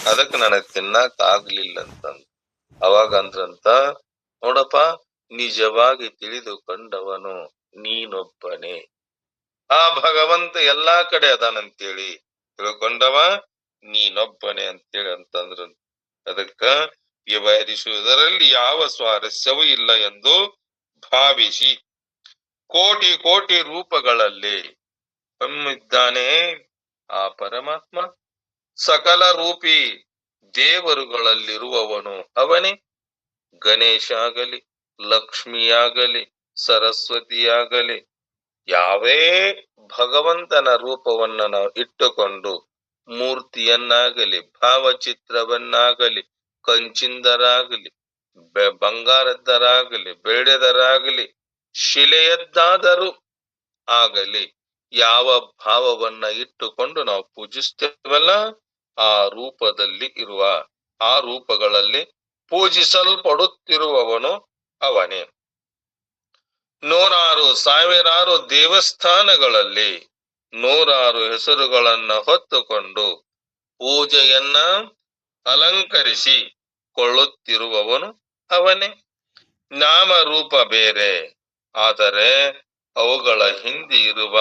ಅದಕ್ಕೆ ನನಗ್ ತಿನ್ನಕ್ ಆಗ್ಲಿಲ್ಲ ಅಂತಂದ. ಅವಾಗ ಅಂದ್ರಂತ, ನೋಡಪ್ಪ, ನಿಜವಾಗಿ ತಿಳಿದುಕೊಂಡವನು ನೀನೊಬ್ಬನೇ. ಆ ಭಗವಂತ ಎಲ್ಲಾ ಕಡೆ ಅದಾನಂತೇಳಿ ತಿಳ್ಕೊಂಡವ ನೀನೊಬ್ಬನೇ ಅಂತೇಳಿ ಅಂತಂದ್ರು. ಅದಕ್ಕ ವ್ಯವಹರಿಸುವುದರಲ್ಲಿ ಯಾವ ಸ್ವಾರಸ್ಯವೂ ಇಲ್ಲ ಎಂದು ಭಾವಿಸಿ ಕೋಟಿ ಕೋಟಿ ರೂಪಗಳಲ್ಲಿ ಹೊಮ್ಮಿದ್ದಾನೆ ಆ ಪರಮಾತ್ಮ. ಸಕಲ ರೂಪಿ ದೇವರುಗಳಲ್ಲಿರುವವನು ಅವನೇ. ಗಣೇಶ ಆಗಲಿ, ಲಕ್ಷ್ಮಿಯಾಗಲಿ, ಸರಸ್ವತಿಯಾಗಲಿ, ಯಾವೇ ಭಗವಂತನ ರೂಪವನ್ನ ನಾವು ಇಟ್ಟುಕೊಂಡು ಮೂರ್ತಿಯನ್ನಾಗಲಿ, ಭಾವಚಿತ್ರವನ್ನಾಗಲಿ, ಕಂಚಿಂದರಾಗಲಿ, ಬಂಗಾರದ್ದರಾಗಲಿ, ಬೆಳ್ಳಿದರಾಗಲಿ, ಶಿಲೆಯದ್ದಾದರೂ ಆಗಲಿ, ಯಾವ ಭಾವವನ್ನ ಇಟ್ಟುಕೊಂಡು ನಾವು ಪೂಜಿಸ್ತೇವಲ್ಲ, ಆ ರೂಪದಲ್ಲಿ ಇರುವ, ಆ ರೂಪಗಳಲ್ಲಿ ಪೂಜಿಸಲ್ಪಡುತ್ತಿರುವವನು ಅವನೇ. ನೂರಾರು ಸಾವಿರಾರು ದೇವಸ್ಥಾನಗಳಲ್ಲಿ ನೂರಾರು ಹೆಸರುಗಳನ್ನ ಹೊತ್ತುಕೊಂಡು ಪೂಜೆಯನ್ನ ಅಲಂಕರಿಸಿ ಕೊಳ್ಳುತ್ತಿರುವವನು ಅವನೇ. ನಾಮರೂಪ ಬೇರೆ, ಆದರೆ ಅವುಗಳ ಹಿಂದೆ ಇರುವ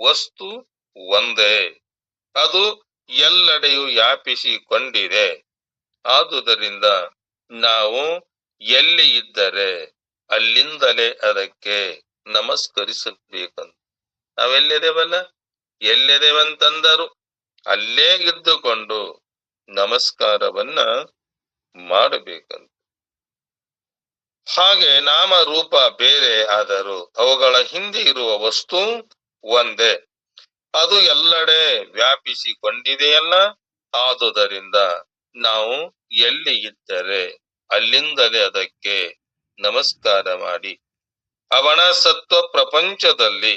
ವಸ್ತು ಒಂದೇ. ಅದು ಎಲ್ಲೆಡೆಯೂ ವ್ಯಾಪಿಸಿಕೊಂಡಿದೆ. ಆದುದರಿಂದ ನಾವು ಎಲ್ಲಿ ಇದ್ದರೆ ಅಲ್ಲಿಂದಲೇ ಅದಕ್ಕೆ ನಮಸ್ಕರಿಸಬೇಕಂತ. ನಾವೆಲ್ಲಿದೇವಲ್ಲ, ಎಲ್ಲಿದೇವಂತಂದರು ಅಲ್ಲೇ ಇದ್ದುಕೊಂಡು ನಮಸ್ಕಾರವನ್ನ ಮಾಡಬೇಕಂತ. ಹಾಗೆ ನಾಮ ರೂಪ ಬೇರೆ ಆದರೂ ಅವುಗಳ ಹಿಂದೆ ಇರುವ ವಸ್ತು ಒಂದೇ. ಅದು ಎಲ್ಲೆಡೆ ವ್ಯಾಪಿಸಿಕೊಂಡಿದೆಯಲ್ಲ. ಆದುದರಿಂದ ನಾವು ಎಲ್ಲಿ ಇದ್ದರೆ ಅಲ್ಲಿಂದಲೇ ಅದಕ್ಕೆ ನಮಸ್ಕಾರ ಮಾಡಿ ಅವನ ಸತ್ವ ಪ್ರಪಂಚದಲ್ಲಿ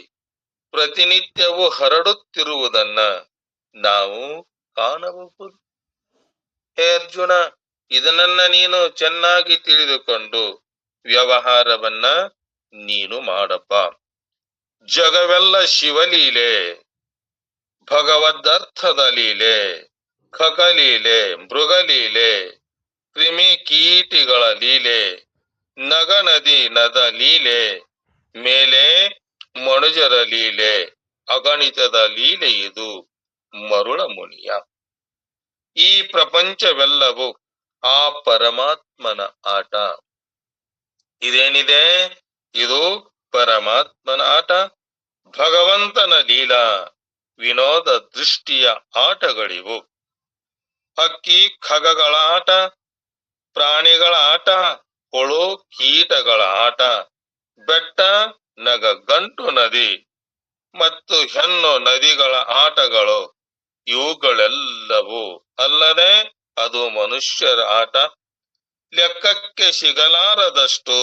ಪ್ರತಿನಿತ್ಯವೂ ಹರಡುತ್ತಿರುವುದನ್ನ ನಾವು ಕಾಣಬಹುದು. ಹೇ ಅರ್ಜುನ, ಇದನ್ನ ನೀನು ಚೆನ್ನಾಗಿ ತಿಳಿದುಕೊಂಡು ವ್ಯವಹಾರವನ್ನ ನೀನು ಮಾಡಪ್ಪ. ಜಗವೆಲ್ಲ ಶಿವಲೀಲೆ, ಭಗವದರ್ಥದ ಲೀಲೆ, ಖಗಲೀಲೆ, ಮೃಗಲೀಲೆ, ಕ್ರಿಮಿ ಕೀಟಿಗಳ ಲೀಲೆ, ನಗ ನದಿ ನದ ಲೀಲೆ, ಮೇಲೆ ಮನುಜರ ಲೀಲೆ, ಅಗಣಿತದ ಲೀಲೆ ಇದು ಮರುಳ ಮುನಿಯ. ಈ ಪ್ರಪಂಚವೆಲ್ಲವೂ ಆ ಪರಮಾತ್ಮನ ಆಟ. ಇದೇನಿದೆ, ಇದು ಪರಮಾತ್ಮನ ಆಟ. ಭಗವಂತನ ಲೀಲಾ ವಿನೋದ ದೃಷ್ಟಿಯ ಆಟಗಳಿವು. ಹಕ್ಕಿ ಖಗಗಳ ಆಟ, ಪ್ರಾಣಿಗಳ ಆಟ, ಹುಳು ಕೀಟಗಳ ಆಟ, ಬೆಟ್ಟ ನಗ ಗಂಟು ನದಿ ಮತ್ತು ಹೆಣ್ಣು ನದಿಗಳ ಆಟಗಳು, ಇವುಗಳೆಲ್ಲವೂ ಅಲ್ಲದೆ ಅದು ಮನುಷ್ಯರ ಆಟ. ಲೆಕ್ಕಕ್ಕೆ ಸಿಗಲಾರದಷ್ಟು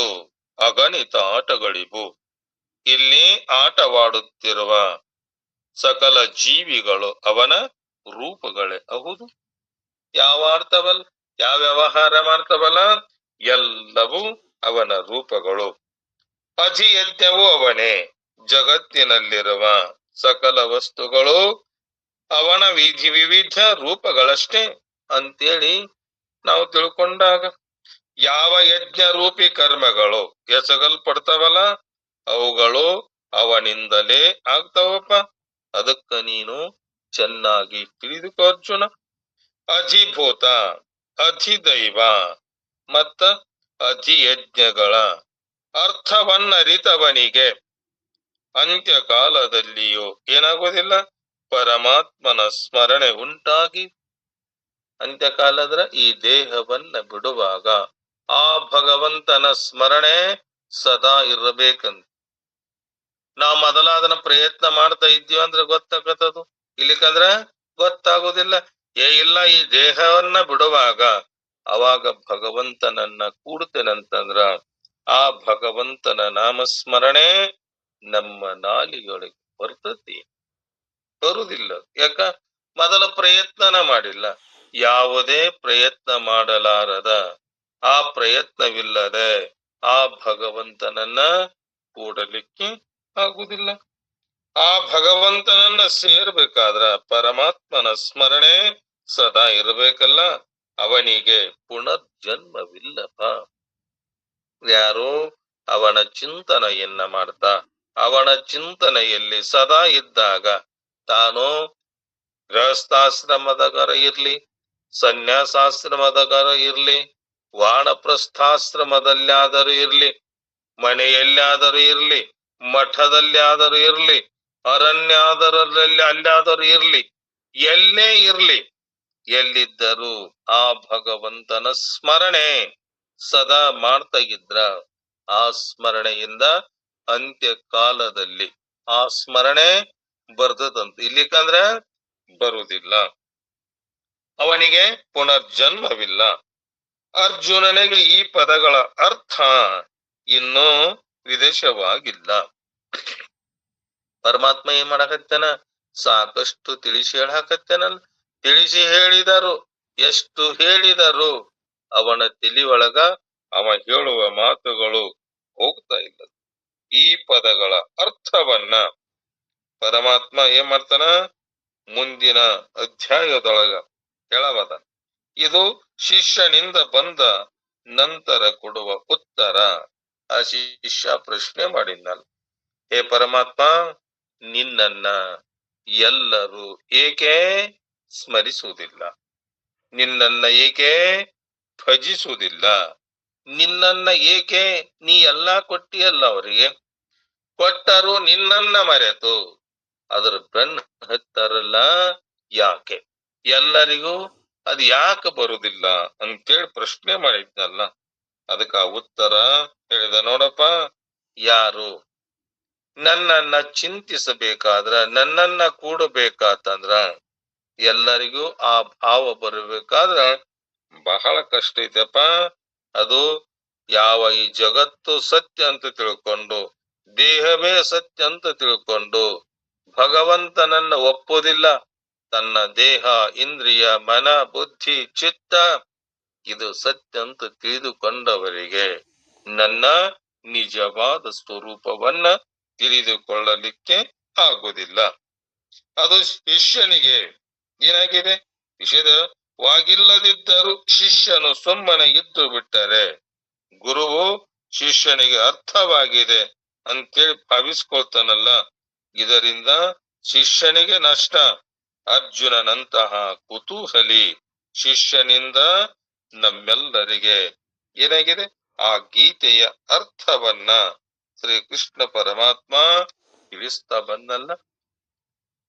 ಅಗಣಿತ ಆಟಗಳಿವು. ಇಲ್ಲಿ ಆಟವಾಡುತ್ತಿರುವ ಸಕಲ ಜೀವಿಗಳು ಅವನ ರೂಪಗಳೇ ಹೌದು. ಯಾವ ಆಡ್ತವಲ್ಲ, ಯಾವ ವ್ಯವಹಾರ ಮಾಡ್ತವಲ್ಲ, ಎಲ್ಲವೂ ಅವನ ರೂಪಗಳು. ಅಧಿಯಜ್ಞವೂ ಅವನೇ. ಜಗತ್ತಿನಲ್ಲಿರುವ ಸಕಲ ವಸ್ತುಗಳು ಅವನ ವಿವಿಧ ರೂಪಗಳಷ್ಟೇ ಅಂತೇಳಿ ನಾವು ತಿಳ್ಕೊಂಡಾಗ, ಯಾವ ಯಜ್ಞ ರೂಪಿ ಕರ್ಮಗಳು ಎಸಗಲ್ಪಡ್ತಾವಲ್ಲ ಅವುಗಳು ಅವನಿಂದಲೇ ಆಗ್ತಾವಪ್ಪ. ಅದಕ್ಕ ನೀನು ಚೆನ್ನಾಗಿ ತಿಳಿದುಕೋ ಅರ್ಜುನ. ಅಧಿಭೂತ, ಅಧಿದೈವ ಮತ್ತ ಅಧಿಯಜ್ಞಗಳ ಅರ್ಥವನ್ನರಿತವನಿಗೆ ಅಂತ್ಯಕಾಲದಲ್ಲಿಯೂ ಏನಾಗೋದಿಲ್ಲ, ಪರಮಾತ್ಮನ ಸ್ಮರಣೆ ಉಂಟಾಗಿ, ಅಂತ್ಯಕಾಲದ್ರ ಈ ದೇಹವನ್ನ ಬಿಡುವಾಗ ಆ ಭಗವಂತನ ಸ್ಮರಣೆ ಸದಾ ಇರಬೇಕಂತ. ನಾವು ಮೊದಲ ಅದನ್ನ ಪ್ರಯತ್ನ ಮಾಡ್ತಾ ಇದ್ದೀವಿ ಅಂದ್ರೆ ಗೊತ್ತಾಗತ್ತದು, ಇಲ್ಲಿಕಂದ್ರ ಗೊತ್ತಾಗೋದಿಲ್ಲ. ಇಲ್ಲ, ಈ ದೇಹವನ್ನ ಬಿಡುವಾಗ ಅವಾಗ ಭಗವಂತನನ್ನ ಕೂಡ್ತೇನಂತಂದ್ರ ಆ ಭಗವಂತನ ನಾಮಸ್ಮರಣೆ ನಮ್ಮ ನಾಲಿಗೆಯೊಳಗೆ ಬರ್ತತಿ, ಬರುವುದಿಲ್ಲ. ಯಾಕ? ಮೊದಲ ಪ್ರಯತ್ನನ ಮಾಡಿಲ್ಲ. ಯಾವುದೇ ಪ್ರಯತ್ನ ಮಾಡಲಾರದ, ಆ ಪ್ರಯತ್ನವಿಲ್ಲದೆ ಆ ಭಗವಂತನನ್ನ ಕೂಡಲಿಕ್ಕೆ ಆಗುದಿಲ್ಲ. ಆ ಭಗವಂತನನ್ನ ಸೇರ್ಬೇಕಾದ್ರ ಪರಮಾತ್ಮನ ಸ್ಮರಣೆ ಸದಾ ಇರಬೇಕಲ್ಲ, ಅವನಿಗೆ ಪುನರ್ಜನ್ಮವಿಲ್ಲಪ್ಪ. ಯಾರು ಅವನ ಚಿಂತನೆಯನ್ನ ಮಾಡ್ತಾ ಅವನ ಚಿಂತನೆಯಲ್ಲಿ ಸದಾ ಇದ್ದಾಗ, ತಾನು ಗೃಹಸ್ಥಾಶ್ರಮದಗರ ಇರ್ಲಿ, ಸನ್ಯಾಸಾಶ್ರಮದಗರ ಇರ್ಲಿ, ವಾನಪ್ರಸ್ಥಾಶ್ರಮದಲ್ಲಾದರೂ ಇರ್ಲಿ, ಮನೆಯಲ್ಲಾದರೂ ಇರ್ಲಿ, ಮಠದಲ್ಲಾದರೂ ಇರ್ಲಿ, ಅರಣ್ಯಾದರಲ್ಲಿ ಅಲ್ಲಾದರೂ ಇರ್ಲಿ, ಎಲ್ಲೇ ಇರ್ಲಿ, ಎಲ್ಲಿದ್ದರೂ ಆ ಭಗವಂತನ ಸ್ಮರಣೆ ಸದಾ ಮಾಡ್ತಾ ಇದ್ರ, ಆ ಸ್ಮರಣೆಯಿಂದ ಅಂತ್ಯ ಕಾಲದಲ್ಲಿ ಆ ಸ್ಮರಣೆ ಬರ್ತದಂತ. ಇಲ್ಲಿಕಂದ್ರ ಬರುವುದಿಲ್ಲ, ಅವನಿಗೆ ಪುನರ್ಜನ್ಮವಿಲ್ಲ. ಅರ್ಜುನನಿಗೆ ಈ ಪದಗಳ ಅರ್ಥ ಇನ್ನೂ ವಿದೇಶವಾಗಿಲ್ಲ. ಪರಮಾತ್ಮ ಏನ್ ಮಾಡಕತ್ತನ, ಸಾಕಷ್ಟು ತಿಳಿಸಿ ಹೇಳಕತ್ತನಲ್ಲ. ತಿಳಿಸಿ ಹೇಳಿದರು, ಎಷ್ಟು ಹೇಳಿದರು ಅವನ ತಿಳಿಯೊಳಗ ಅವ ಹೇಳುವ ಮಾತುಗಳು ಹೋಗ್ತಾ ಇಲ್ಲ. ಈ ಪದಗಳ ಅರ್ಥವನ್ನ ಪರಮಾತ್ಮ ಏನ್ ಮಾಡ್ತಾನ, ಮುಂದಿನ ಅಧ್ಯಾಯದೊಳಗ ಹೇಳವದ. ಇದು ಶಿಷ್ಯನಿಂದ ಬಂದ ನಂತರ ಕೊಡುವ ಉತ್ತರ. ಆ ಶಿಷ್ಯ ಪ್ರಶ್ನೆ ಮಾಡಿದ್ನಲ್ಲ, ಹೇ ಪರಮಾತ್ಮ, ನಿನ್ನನ್ನ ಎಲ್ಲರೂ ಏಕೆ ಸ್ಮರಿಸುವುದಿಲ್ಲ, ನಿನ್ನನ್ನ ಏಕೆ ಭಜಿಸುವುದಿಲ್ಲ, ನಿನ್ನನ್ನ ಏಕೆ ನೀ ಎಲ್ಲಾ ಕೊಟ್ಟಿಯಲ್ಲ ಅವರಿಗೆ, ಕೊಟ್ಟರು ನಿನ್ನನ್ನ ಮರೆತು ಅದ್ರ ಬೆನ್ನ ಹತ್ತಾರಲ್ಲ ಯಾಕೆ, ಎಲ್ಲರಿಗೂ ಅದು ಯಾಕೆ ಬರುದಿಲ್ಲ ಅಂತೇಳಿ ಪ್ರಶ್ನೆ ಮಾಡಿದ್ನಲ್ಲ. ಅದಕ್ಕ ಉತ್ತರ ಹೇಳಿದ, ನೋಡಪ್ಪ, ಯಾರು ನನ್ನನ್ನ ಚಿಂತಿಸಬೇಕಾದ್ರ, ನನ್ನನ್ನ ಕೂಡಬೇಕಾತಂದ್ರ, ಎಲ್ಲರಿಗೂ ಆ ಭಾವ ಬರಬೇಕಾದ್ರ ಬಹಳ ಕಷ್ಟ ಐತೆಪ್ಪ. ಅದು ಯಾವ ಈ ಜಗತ್ತು ಸತ್ಯ ಅಂತ ತಿಳ್ಕೊಂಡು, ದೇಹವೇ ಸತ್ಯ ಅಂತ ತಿಳ್ಕೊಂಡು ಭಗವಂತನನ್ನ ಒಪ್ಪುವುದಿಲ್ಲ, ತನ್ನ ದೇಹ, ಇಂದ್ರಿಯ, ಮನ, ಬುದ್ಧಿ, ಚಿತ್ತ ಇದು ಸತ್ಯ ಅಂತ ತಿಳಿದುಕೊಂಡವರಿಗೆ ನನ್ನ ನಿಜವಾದ ಸ್ವರೂಪವನ್ನ ತಿಳಿದುಕೊಳ್ಳಲಿಕ್ಕೆ ಆಗುವುದಿಲ್ಲ. ಅದು ಶಿಷ್ಯನಿಗೆ ಏನಾಗಿದೆ, ವಿಷಯವಾಗಿಲ್ಲದಿದ್ದರೂ ಶಿಷ್ಯನು ಸುಮ್ಮನೆ ಇದ್ದು ಬಿಟ್ಟರೆ ಗುರುವು ಶಿಷ್ಯನಿಗೆ ಅರ್ಥವಾಗಿದೆ ಅಂತೇಳಿ ಭಾವಿಸ್ಕೊಳ್ತಾನಲ್ಲ, ಇದರಿಂದ ಶಿಷ್ಯನಿಗೆ ನಷ್ಟ. ಅರ್ಜುನನಂತಹ ಕುತೂಹಲಿ ಶಿಷ್ಯನಿಂದ ನಮ್ಮೆಲ್ಲರಿಗೆ ಏನಾಗಿದೆ, ಆ ಗೀತೆಯ ಅರ್ಥವನ್ನ ಶ್ರೀ ಕೃಷ್ಣ ಪರಮಾತ್ಮ ತಿಳಿಸ್ತಾ ಬಂದಲ್ಲ.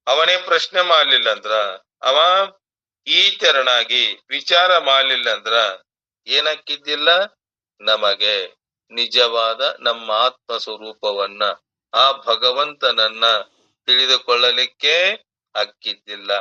ಅವನೇ ಪ್ರಶ್ನೆ ಮಾಡ್ಲಿಲ್ಲ ಅಂದ್ರ, ಅವ ಈ ತೆರನಾಗಿ ವಿಚಾರ ಮಾಡ್ಲಿಲ್ಲ ಅಂದ್ರ ಏನಕ್ಕಿದ್ದಿಲ್ಲ, ನಮಗೆ ನಿಜವಾದ ನಮ್ಮ ಆತ್ಮ ಸ್ವರೂಪವನ್ನ, ಆ ಭಗವಂತನನ್ನ ತಿಳಿದುಕೊಳ್ಳಲಿಕ್ಕೆ ಅಕ್ಕಿದ್ದಿಲ್ಲ.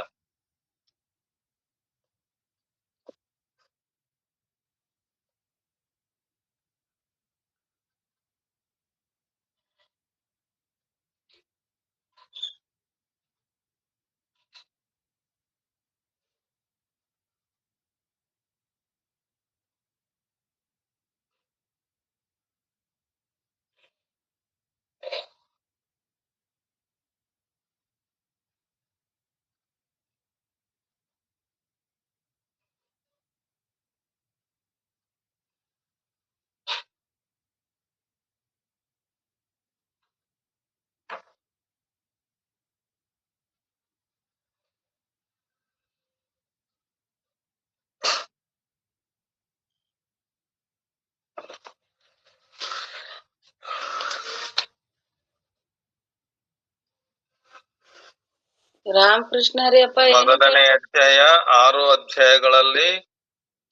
ರಾಮಕೃಷ್ಣರಪ್ಪ. ಮೊದಲನೇ ಅಧ್ಯಾಯ 6 ಅಧ್ಯಾಯಗಳಲ್ಲಿ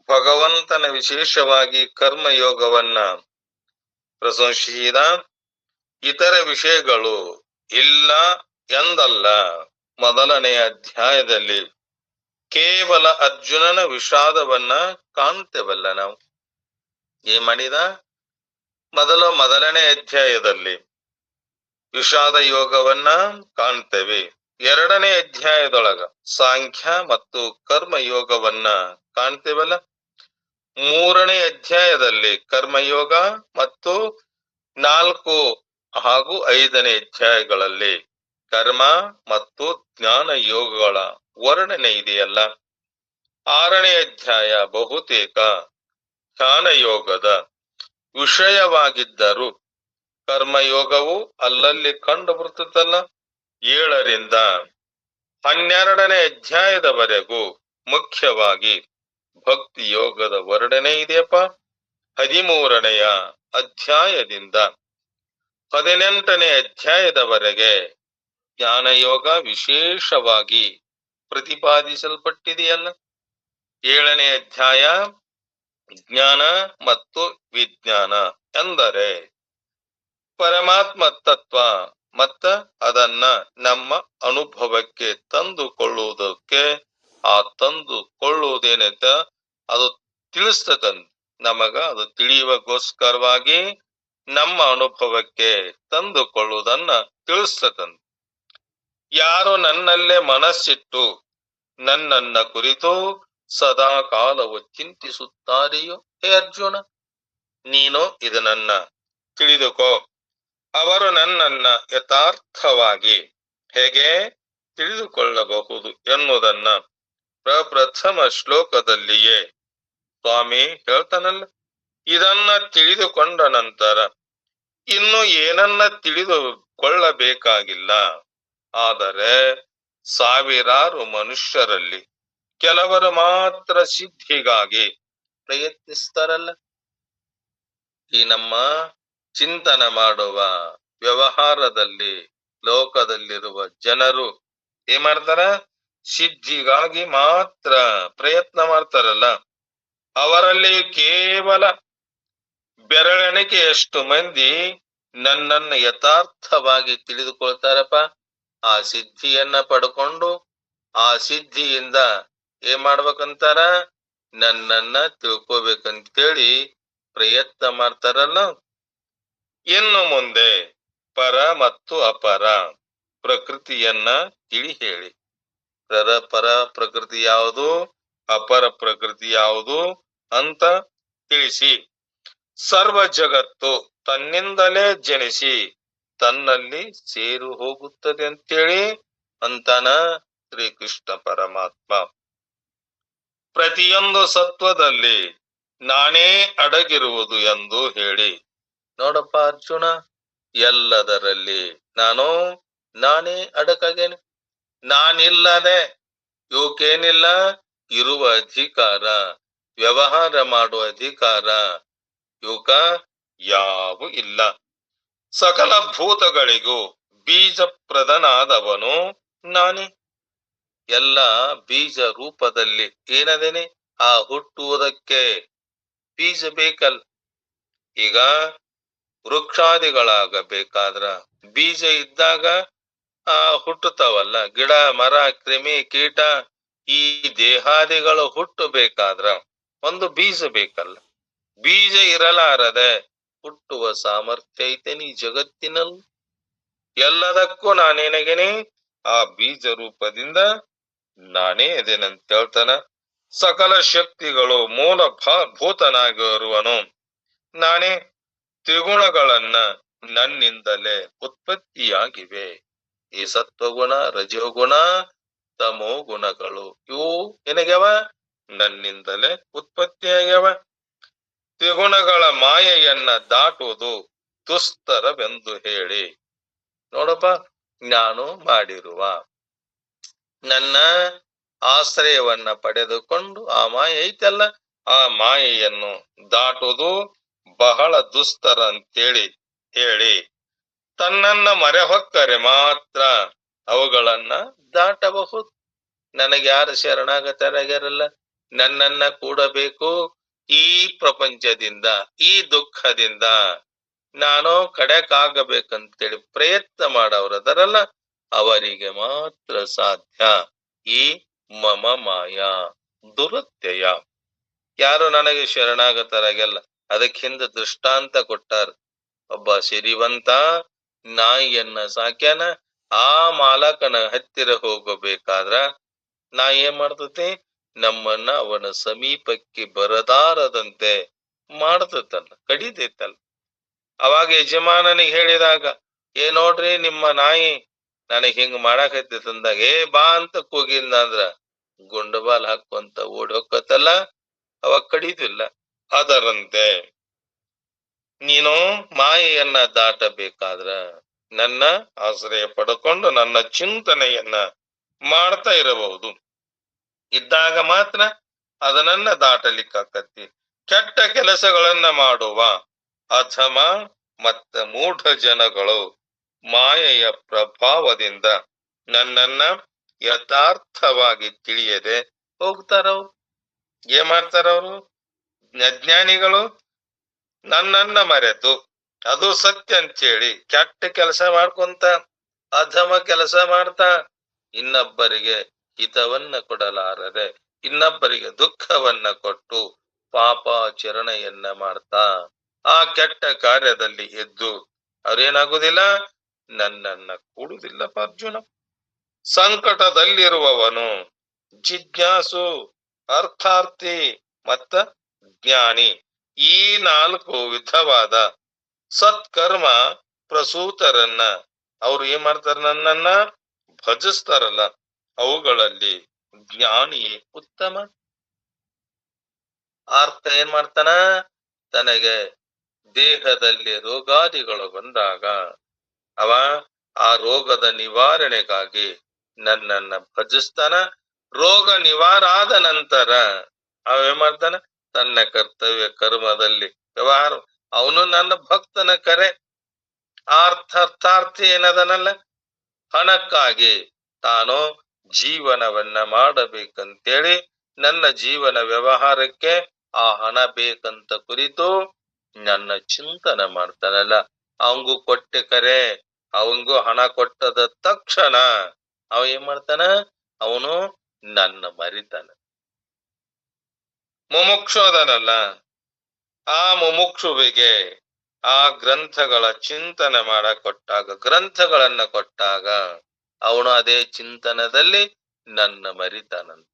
ಭಗವಂತನ ವಿಶೇಷವಾಗಿ ಕರ್ಮಯೋಗವನ್ನ ಪ್ರಶಂಸಿಸಿದ. ಇತರ ವಿಷಯಗಳು ಇಲ್ಲ ಎಂದಲ್ಲ. ಮೊದಲನೆಯ ಅಧ್ಯಾಯದಲ್ಲಿ ಕೇವಲ ಅರ್ಜುನನ ವಿಷಾದವನ್ನ ಕಾಣ್ತೇವಲ್ಲ ನಾವು. ಏನ್ ಮಾಡಿದ, ಮೊದಲನೇ ಅಧ್ಯಾಯದಲ್ಲಿ ವಿಷಾದ ಯೋಗವನ್ನ ಕಾಣ್ತೇವೆ. ಎರಡನೇ ಅಧ್ಯಾಯದೊಳಗ ಸಾಂಖ್ಯ ಮತ್ತು ಕರ್ಮ ಯೋಗವನ್ನ ಕಾಣ್ತೇವಲ್ಲ. ಮೂರನೇ ಅಧ್ಯಾಯದಲ್ಲಿ ಕರ್ಮಯೋಗ ಮತ್ತು 4 ಹಾಗೂ 5ನೇ ಅಧ್ಯಾಯಗಳಲ್ಲಿ ಕರ್ಮ ಮತ್ತು ಜ್ಞಾನ ಯೋಗಗಳ ವರ್ಣನೆ ಇದೆಯಲ್ಲ. 6ನೇ ಅಧ್ಯಾಯ ಬಹುತೇಕ ಜ್ಞಾನಯೋಗದ ವಿಷಯವಾಗಿದ್ದರೂ ಕರ್ಮಯೋಗವು ಅಲ್ಲಲ್ಲಿ ಕಂಡು ಬರ್ತದಲ್ಲ. 7ರಿಂದ 12ನೇ ಅಧ್ಯಾಯದವರೆಗೂ ಮುಖ್ಯವಾಗಿ ಭಕ್ತಿ ಯೋಗದ ವರ್ಣನೆ ಇದೆಯಪ್ಪ. 13ನೆಯ ಅಧ್ಯಾಯದಿಂದ 18ನೇ ಅಧ್ಯಾಯದವರೆಗೆ ಜ್ಞಾನಯೋಗ ವಿಶೇಷವಾಗಿ ಪ್ರತಿಪಾದಿಸಲ್ಪಟ್ಟಿದೆಯಲ್ಲ. 7ನೇ ಅಧ್ಯಾಯ ಜ್ಞಾನ ಮತ್ತು ವಿಜ್ಞಾನ ಎಂದರೆ ಪರಮಾತ್ಮ ತತ್ವ ಮತ್ತ ಅದನ್ನ ನಮ್ಮ ಅನುಭವಕ್ಕೆ ತಂದುಕೊಳ್ಳುವುದಕ್ಕೆ, ಆ ತಂದುಕೊಳ್ಳುವುದೇನೈತ ಅದು ತಿಳಿಸ್ತದಂತ. ನಮಗ ಅದು ತಿಳಿಯುವಗೋಸ್ಕರವಾಗಿ ನಮ್ಮ ಅನುಭವಕ್ಕೆ ತಂದುಕೊಳ್ಳುವುದನ್ನ ತಿಳಿಸ್ತದಂತ. ಯಾರು ನನ್ನಲ್ಲೇ ಮನಸ್ಸಿಟ್ಟು ನನ್ನನ್ನ ಕುರಿತು ಸದಾ ಕಾಲವು ಚಿಂತಿಸುತ್ತಾರೆಯೋ, ಹೇ ಅರ್ಜುನ, ನೀನು ಇದನ್ನ ತಿಳಿದುಕೋ. ಅವರು ನನ್ನನ್ನ ಯಥಾರ್ಥವಾಗಿ ಹೇಗೆ ತಿಳಿದುಕೊಳ್ಳಬಹುದು ಎನ್ನುವುದನ್ನ ಪ್ರಪ್ರಥಮ ಶ್ಲೋಕದಲ್ಲಿಯೇ ಸ್ವಾಮಿ ಹೇಳ್ತಾನಲ್ಲ. ಇದನ್ನ ತಿಳಿದುಕೊಂಡ ನಂತರ ಇನ್ನು ಏನನ್ನ ತಿಳಿದುಕೊಳ್ಳಬೇಕಾಗಿಲ್ಲ. ಆದರೆ ಸಾವಿರಾರು ಮನುಷ್ಯರಲ್ಲಿ ಕೆಲವರು ಮಾತ್ರ ಸಿದ್ಧಿಗಾಗಿ ಪ್ರಯತ್ನಿಸ್ತಾರಲ್ಲ. ಈ ನಮ್ಮ ಚಿಂತನೆ ಮಾಡುವ ವ್ಯವಹಾರದಲ್ಲಿ ಲೋಕದಲ್ಲಿರುವ ಜನರು ಏನ್ ಮಾಡ್ತಾರ? ಸಿದ್ಧಿಗಾಗಿ ಮಾತ್ರ ಪ್ರಯತ್ನ ಮಾಡ್ತಾರಲ್ಲ. ಅವರಲ್ಲಿ ಕೇವಲ ಬೆರಳೆಣಿಕೆಯಷ್ಟು ಮಂದಿ ನನ್ನನ್ನು ಯಥಾರ್ಥವಾಗಿ ತಿಳಿದುಕೊಳ್ತಾರಪ್ಪ. ಆ ಸಿದ್ಧಿಯನ್ನ ಪಡ್ಕೊಂಡು ಆ ಸಿದ್ಧಿಯಿಂದ ಏನ್ ಮಾಡ್ಬೇಕಂತಾರ? ನನ್ನನ್ನ ತಿಳ್ಕೋಬೇಕಂತೇಳಿ ಪ್ರಯತ್ನ ಮಾಡ್ತಾರಲ್ಲ. ಇನ್ನು ಮುಂದೆ ಪರ ಮತ್ತು ಅಪರ ಪ್ರಕೃತಿಯನ್ನ ತಿಳಿ ಹೇಳಿ. ಪರ ಪ್ರಕೃತಿ ಯಾವುದು, ಅಪರ ಪ್ರಕೃತಿ ಯಾವುದು ಅಂತ ತಿಳಿಸಿ. ಸರ್ವ ಜಗತ್ತು ತನ್ನಿಂದಲೇ ಜನಿಸಿ ತನ್ನಲ್ಲಿ ಸೇರು ಹೋಗುತ್ತದೆ ಅಂತೇಳಿ ಅಂತಾನ ಶ್ರೀಕೃಷ್ಣ ಪರಮಾತ್ಮ. ಪ್ರತಿಯೊಂದು ಸತ್ವದಲ್ಲಿ ನಾನೇ ಅಡಗಿರುವುದು ಎಂದು ಹೇಳಿ. ನೋಡಪ್ಪ ಅರ್ಜುನ, ಎಲ್ಲದರಲ್ಲಿ ನಾನೇ ಅಡಕಾಗೇನೆ. ನಾನಿಲ್ಲದೆ ಇವಕ್ಕೇನಿಲ್ಲ, ಇರುವ ಅಧಿಕಾರ, ವ್ಯವಹಾರ ಮಾಡುವ ಅಧಿಕಾರ ಇವಕ್ಕ ಯಾವು ಇಲ್ಲ. ಸಕಲ ಭೂತಗಳಿಗೂ ಬೀಜ ಪ್ರದನಾದವನು ನಾನೇ. ಎಲ್ಲ ಬೀಜ ರೂಪದಲ್ಲಿ ಏನದೇನೆ? ಆ ಹುಟ್ಟುವುದಕ್ಕೆ ಬೀಜ ಬೇಕಲ್ಲ. ಈಗ ವೃಕ್ಷಾದಿಗಳಾಗಬೇಕಾದ್ರ ಬೀಜ ಇದ್ದಾಗ ಹುಟ್ಟುತ್ತಾವಲ್ಲ. ಗಿಡ, ಮರ, ಕ್ರಿಮಿ, ಕೀಟ, ಈ ದೇಹಾದಿಗಳು ಹುಟ್ಟಬೇಕಾದ್ರ ಒಂದು ಬೀಜ ಬೇಕಲ್ಲ. ಬೀಜ ಇರಲಾರದೆ ಹುಟ್ಟುವ ಸಾಮರ್ಥ್ಯ ಐತೇನಿ ಈ ಜಗತ್ತಿನಲ್ಲಿ? ಎಲ್ಲದಕ್ಕೂ ನಾನೇನಗೇನೆ? ಆ ಬೀಜ ರೂಪದಿಂದ ನಾನೇ ಅದೇನಂತ ಹೇಳ್ತಾನ. ಸಕಲ ಶಕ್ತಿಗಳು ಮೂಲ ಭೂತನಾಗಿರುವನು ನಾನೇ. ತ್ರಿಗುಣಗಳನ್ನ ನನ್ನಿಂದಲೇ ಉತ್ಪತ್ತಿಯಾಗಿವೆ. ಈ ಸತ್ವಗುಣ, ರಜೋಗುಣ, ತಮೋ ಗುಣಗಳು ಇವು ಏನಾಗ್ಯಾವ? ನನ್ನಿಂದಲೇ ಉತ್ಪತ್ತಿಯಾಗ್ಯಾವ. ತ್ರಿಗುಣಗಳ ಮಾಯೆಯನ್ನ ದಾಟುವುದು ದುಸ್ತರವೆಂದು ಹೇಳಿ. ನೋಡಪ್ಪ, ನಾನು ಮಾಡಿರುವ ನನ್ನ ಆಶ್ರಯವನ್ನ ಪಡೆದುಕೊಂಡು ಆ ಮಾಯೆ ಐತಲ್ಲ, ಆ ಮಾಯೆಯನ್ನು ದಾಟುವುದು ಬಹಳ ದುಸ್ತರ ಅಂತೇಳಿ ಹೇಳಿ ತನ್ನನ್ನ ಮರೆಹೊಕ್ಕರೆ ಮಾತ್ರ ಅವುಗಳನ್ನ ದಾಟಬಹುದು. ನನಗೆ ಯಾರು ಶರಣಾಗತರಾಗ್ಯಾರಲ್ಲ, ನನ್ನನ್ನ ಕೂಡಬೇಕು, ಈ ಪ್ರಪಂಚದಿಂದ, ಈ ದುಃಖದಿಂದ ನಾನು ಕಡೆಕಾಗಬೇಕಂತೇಳಿ ಪ್ರಯತ್ನ ಮಾಡವ್ರದರಲ್ಲ, ಅವರಿಗೆ ಮಾತ್ರ ಸಾಧ್ಯ ಈ ಮಮ ಮಾಯಾ ದುರತ್ಯಯ. ಯಾರು ನನಗೆ ಶರಣಾಗತರಾಗಲ್ಲ. ಅದಕ್ಕೆ ಹಿಂದೆ ದೃಷ್ಟಾಂತ ಕೊಟ್ಟಾರ. ಒಬ್ಬ ಸಿರಿವಂತ ನಾಯಿಯನ್ನ ಸಾಕ್ಯಾನ. ಆ ಮಾಲಕನ ಹತ್ತಿರ ಹೋಗಬೇಕಾದ್ರ ನಾಯಿ ಏನ್ ಮಾಡ್ತತಿ? ನಮ್ಮನ್ನ ಅವನ ಸಮೀಪಕ್ಕೆ ಬರದಾರದಂತೆ ಮಾಡ್ತತಲ್ಲ, ಕಡಿತೈತಲ್ಲ. ಅವಾಗ ಯಜಮಾನನಿಗೆ ಹೇಳಿದಾಗ, ನೋಡ್ರಿ ನಿಮ್ಮ ನಾಯಿ ನನಗ್ ಹಿಂಗ್ ಮಾಡಾಕತ್ತಂದಾಗ, ಬಾ ಅಂತ ಕೂಗಿಲ್ಲ ಅಂದ್ರ ಗುಂಡಬಾಲ್ ಹಾಕುವಂತ ಓಡಿ ಹೋಗತ್ತಲ್ಲ, ಅವ ಕಡಿದಿಲ್ಲ. ಅದರಂತೆ ನೀನು ಮಾಯೆಯನ್ನ ದಾಟಬೇಕಾದ್ರ ನನ್ನ ಆಶ್ರಯ ಪಡ್ಕೊಂಡು ನನ್ನ ಚಿಂತನೆಯನ್ನ ಮಾಡ್ತಾ ಇರಬಹುದು. ಇದ್ದಾಗ ಮಾತ್ರ ಅದನ್ನ ದಾಟಲಿಕ್ಕಾಕತ್ತಿ. ಕೆಟ್ಟ ಕೆಲಸಗಳನ್ನ ಮಾಡುವ ಅಧಮ ಮತ್ತ ಮೂಢ ಜನಗಳು ಮಾಯೆಯ ಪ್ರಭಾವದಿಂದ ನನ್ನನ್ನ ಯಥಾರ್ಥವಾಗಿ ತಿಳಿಯದೆ ಹೋಗ್ತಾರವ್ರು. ಏನ್ ಮಾಡ್ತಾರವ್ರು? ಅಜ್ಞಾನಿಗಳು ನನ್ನನ್ನ ಮರೆತು ಅದು ಸತ್ಯ ಅಂತೇಳಿ ಕೆಟ್ಟ ಕೆಲಸ ಮಾಡ್ಕೊಂತ ಅಧಮ ಕೆಲಸ ಮಾಡ್ತಾ ಇನ್ನೊಬ್ಬರಿಗೆ ಹಿತವನ್ನ ಕೊಡಲಾರದೆ ಇನ್ನೊಬ್ಬರಿಗೆ ದುಃಖವನ್ನ ಕೊಟ್ಟು ಪಾಪಾಚರಣೆಯನ್ನ ಮಾಡ್ತಾ ಆ ಕೆಟ್ಟ ಕಾರ್ಯದಲ್ಲಿ ಎದ್ದು ಅವ್ರೇನಾಗುದಿಲ್ಲ, ನನ್ನನ್ನ ಕೂಡುದಿಲ್ಲಪ್ಪ ಅರ್ಜುನ. ಸಂಕಟದಲ್ಲಿರುವವನು ಜಿಜ್ಞಾಸು, ಅರ್ಥಾರ್ಥಿ ಮತ್ತ ಜ್ಞಾನಿ, ಈ 4 ವಿಧವಾದ ಸತ್ಕರ್ಮ ಪ್ರಸೂತರನ್ನ ಅವ್ರು ಏನ್ ಮಾಡ್ತಾರ? ನನ್ನನ್ನ ಭಜಿಸ್ತಾರಲ್ಲ, ಅವುಗಳಲ್ಲಿ ಜ್ಞಾನಿಯೇ ಉತ್ತಮ. ಅರ್ಥ ಏನ್ ಮಾಡ್ತಾನ? ತನಗೆ ದೇಹದಲ್ಲಿ ರೋಗಾದಿಗಳು ಬಂದಾಗ ಅವ ಆ ರೋಗದ ನಿವಾರಣೆಗಾಗಿ ನನ್ನನ್ನ ಭಜಿಸ್ತಾನ. ರೋಗ ನಿವಾರ ಆದ ನಂತರ ಅವ ಏನ್ ಮಾಡ್ತಾನ? ತನ್ನ ಕರ್ತವ್ಯ ಕರ್ಮದಲ್ಲಿ ವ್ಯವಹಾರ. ಅವನು ನನ್ನ ಭಕ್ತನ ಕರೆ. ಅರ್ಥಾರ್ಥಿ ಏನದನಲ್ಲ, ಹಣಕ್ಕಾಗಿ ತಾನು ಜೀವನವನ್ನ ಮಾಡಬೇಕಂತೇಳಿ ನನ್ನ ಜೀವನ ವ್ಯವಹಾರಕ್ಕೆ ಆ ಹಣ ಬೇಕಂತ ಕುರಿತು ನನ್ನ ಚಿಂತನೆ ಮಾಡ್ತಾನಲ್ಲ, ಅವಂಗೂ ಕೊಟ್ಟೆ ಕರೆ. ಅವಂಗೂ ಹಣ ಕೊಟ್ಟದ ತಕ್ಷಣ ಅವ ಏನ್ ಮಾಡ್ತಾನ? ಅವನು ನನ್ನ ಮರಿತಾನ. ಮುಮುಕ್ಷು ಅದನಲ್ಲ, ಆ ಮುಮುಕ್ಷುವಿಗೆ ಆ ಗ್ರಂಥಗಳ ಚಿಂತನೆ ಮಾಡಕ್ ಕೊಟ್ಟಾಗ, ಗ್ರಂಥಗಳನ್ನ ಕೊಟ್ಟಾಗ ಅವನು ಅದೇ ಚಿಂತನದಲ್ಲಿ ನನ್ನ ಮರಿತಾನಂತ.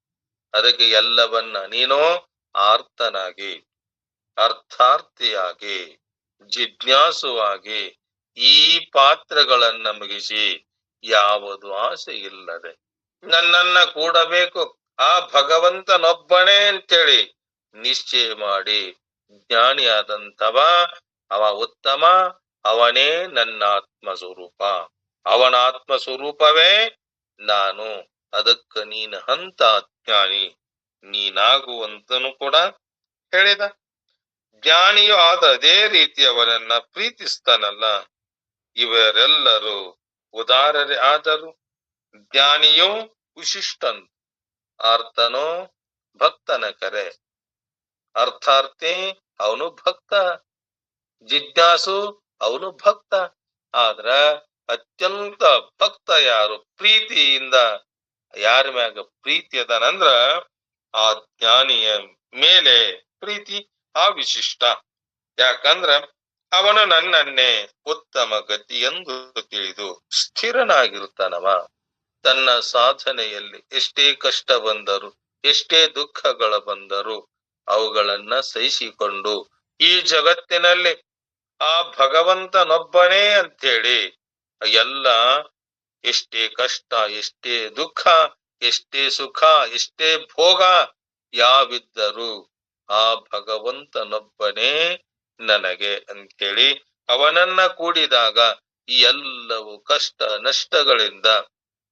ಅದಕ್ಕೆ ಎಲ್ಲವನ್ನ ನೀನು ಆರ್ತನಾಗಿ, ಅರ್ಥಾರ್ಥಿಯಾಗಿ, ಜಿಜ್ಞಾಸುವಾಗಿ ಈ ಪಾತ್ರಗಳನ್ನ ಮುಗಿಸಿ ಯಾವುದು ಆಸೆ ಇಲ್ಲದೆ ನನ್ನನ್ನ ಕೂಡಬೇಕು ಆ ಭಗವಂತನೊಬ್ಬನೇ ಅಂತೇಳಿ ನಿಶ್ಚಯ ಮಾಡಿ ಜ್ಞಾನಿಯಾದಂತವ ಅವ ಉತ್ತಮ. ಅವನೇ ನನ್ನ ಆತ್ಮ ಸ್ವರೂಪ, ಅವನ ಆತ್ಮ ಸ್ವರೂಪವೇ ನಾನು. ಅದಕ್ಕ ನೀನು ಹಂತ ಜ್ಞಾನಿ ನೀನಾಗುವಂತನು ಕೂಡ ಹೇಳಿದ. ಜ್ಞಾನಿಯು ಆದ ಅದೇ ರೀತಿ ಅವನನ್ನ ಪ್ರೀತಿಸ್ತಾನಲ್ಲ. ಇವರೆಲ್ಲರೂ ಉದಾರರೇ ಆದರು. ಜ್ಞಾನಿಯು ವಿಶಿಷ್ಟನ್, ಆರ್ತನೋ ಭಕ್ತನ ಕರೆ. ಅರ್ಥಾರ್ಥಿ ಅವನು ಭಕ್ತ, ಜಿಜ್ಞಾಸು ಅವನು ಭಕ್ತ. ಆದ್ರ ಅತ್ಯಂತ ಭಕ್ತ ಯಾರು? ಪ್ರೀತಿಯಿಂದ ಯಾರ ಮ್ಯಾಗ ಪ್ರೀತಿ ಅದಾನಂದ್ರ ಆ ಜ್ಞಾನಿಯ ಮೇಲೆ ಪ್ರೀತಿ, ಆ ವಿಶಿಷ್ಟ. ಯಾಕಂದ್ರ ಅವನು ನನ್ನನ್ನೇ ಉತ್ತಮ ಗತಿ ಎಂದು ತಿಳಿದು ಸ್ಥಿರನಾಗಿರ್ತಾನವ. ತನ್ನ ಸಾಧನೆಯಲ್ಲಿ ಎಷ್ಟೇ ಕಷ್ಟ ಬಂದರು, ಎಷ್ಟೇ ದುಃಖಗಳು ಬಂದರು ಅವುಗಳನ್ನ ಸಹಿಸಿಕೊಂಡು ಈ ಜಗತ್ತಿನಲ್ಲಿ ಆ ಭಗವಂತನೊಬ್ಬನೇ ಅಂತೇಳಿ ಎಲ್ಲ ಎಷ್ಟೇ ಕಷ್ಟ, ಎಷ್ಟೇ ದುಃಖ, ಎಷ್ಟೇ ಸುಖ, ಎಷ್ಟೇ ಭೋಗ ಯಾವಿದ್ದರೂ ಆ ಭಗವಂತನೊಬ್ಬನೇ ನನಗೆ ಅಂತೇಳಿ ಅವನನ್ನ ಕೂಡಿದಾಗ ಈ ಎಲ್ಲವೂ ಕಷ್ಟ ನಷ್ಟಗಳಿಂದ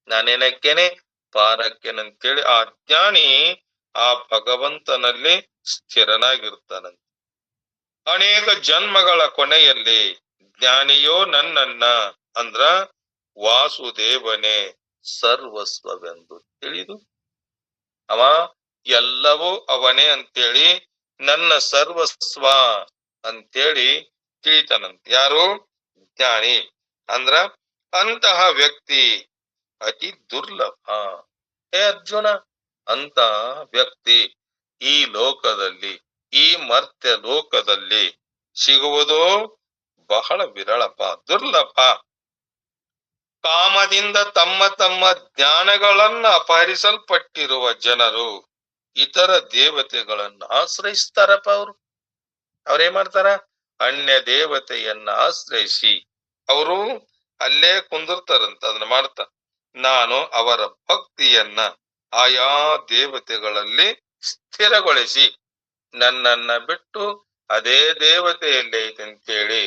ನಾನೇನಕ್ಕೇನೆ ಪಾರಕ್ಕೇನಂತೇಳಿ ಆ ಜ್ಞಾನಿ ಆ ಭಗವಂತನಲ್ಲಿ ಸ್ಥಿರನಾಗಿರ್ತಾನಂತೆ. ಅನೇಕ ಜನ್ಮಗಳ ಕೊನೆಯಲ್ಲಿ ಜ್ಞಾನಿಯೋ ನನ್ನನ್ನ ಅಂದ್ರ ವಾಸುದೇವನೇ ಸರ್ವಸ್ವವೆಂದು ತಿಳಿದು ಅವ ಎಲ್ಲವೂ ಅವನೇ ಅಂತೇಳಿ ನನ್ನ ಸರ್ವಸ್ವ ಅಂತೇಳಿ ತಿಳಿತಾನಂತೆ. ಯಾರು? ಜ್ಞಾನಿ. ಅಂದ್ರ ಅಂತಹ ವ್ಯಕ್ತಿ ಅತಿ ದುರ್ಲಭ. ಹೇ ಅರ್ಜುನ, ಅಂತ ವ್ಯಕ್ತಿ ಈ ಲೋಕದಲ್ಲಿ, ಈ ಮರ್ತ್ಯ ಲೋಕದಲ್ಲಿ ಸಿಗುವುದು ಬಹಳ ವಿರಳಪ, ದುರ್ಲಭ. ಕಾಮದಿಂದ ತಮ್ಮ ತಮ್ಮ ಜ್ಞಾನಗಳನ್ನ ಅಪಹರಿಸಲ್ಪಟ್ಟಿರುವ ಜನರು ಇತರ ದೇವತೆಗಳನ್ನ ಆಶ್ರಯಿಸ್ತಾರಪ್ಪ. ಅವ್ರೇನ್ ಮಾಡ್ತಾರ? ಅನ್ಯ ದೇವತೆಯನ್ನ ಆಶ್ರಯಿಸಿ ಅವರು ಅಲ್ಲೇ ಕುಂದಿರ್ತಾರಂತ. ಅದನ್ನ ಮಾಡ್ತಾ ನಾನು ಅವರ ಭಕ್ತಿಯನ್ನ ಆಯಾ ದೇವತೆಗಳಲ್ಲಿ ಸ್ಥಿರಗೊಳಿಸಿ ನನ್ನನ್ನ ಬಿಟ್ಟು ಅದೇ ದೇವತೆಯಲ್ಲಿ ಐತೆ ಅಂತೇಳಿ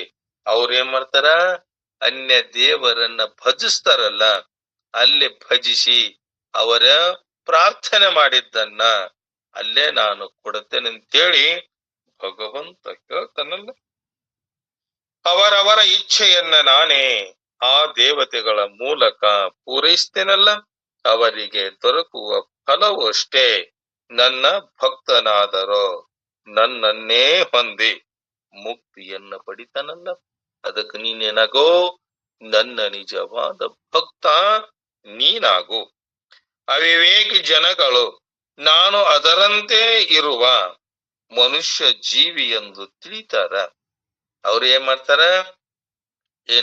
ಅವ್ರೇನ್ ಮಾಡ್ತಾರ, ಅನ್ಯ ದೇವರನ್ನ ಭಜಿಸ್ತಾರಲ್ಲ, ಅಲ್ಲಿ ಭಜಿಸಿ ಅವರ ಪ್ರಾರ್ಥನೆ ಮಾಡಿದ್ದನ್ನ ಅಲ್ಲೇ ನಾನು ಕೊಡುತ್ತೇನೆ ಅಂತೇಳಿ ಭಗವಂತ ಹೇಳ್ತಾನಲ್ಲ. ಅವರವರ ಇಚ್ಛೆಯನ್ನ ನಾನೇ ಆ ದೇವತೆಗಳ ಮೂಲಕ ಪೂರೈಸ್ತೇನಲ್ಲ, ಅವರಿಗೆ ದೊರಕುವ ಫಲವು ಅಷ್ಟೇ. ನನ್ನ ಭಕ್ತನಾದರೋ ನನ್ನನ್ನೇ ಹೊಂದಿ ಮುಕ್ತಿಯನ್ನ ಪಡಿತಾನಲ್ಲ. ಅದಕ್ಕೆ ನೀನೇನಾಗೋ, ನನ್ನ ನಿಜವಾದ ಭಕ್ತ ನೀನಾಗು. ಅವಿವೇಕಿ ಜನಗಳು ನಾನು ಅದರಂತೆ ಇರುವ ಮನುಷ್ಯ ಜೀವಿ ಎಂದು ತಿಳಿತಾರ. ಅವ್ರು ಏನ್ ಮಾಡ್ತಾರ,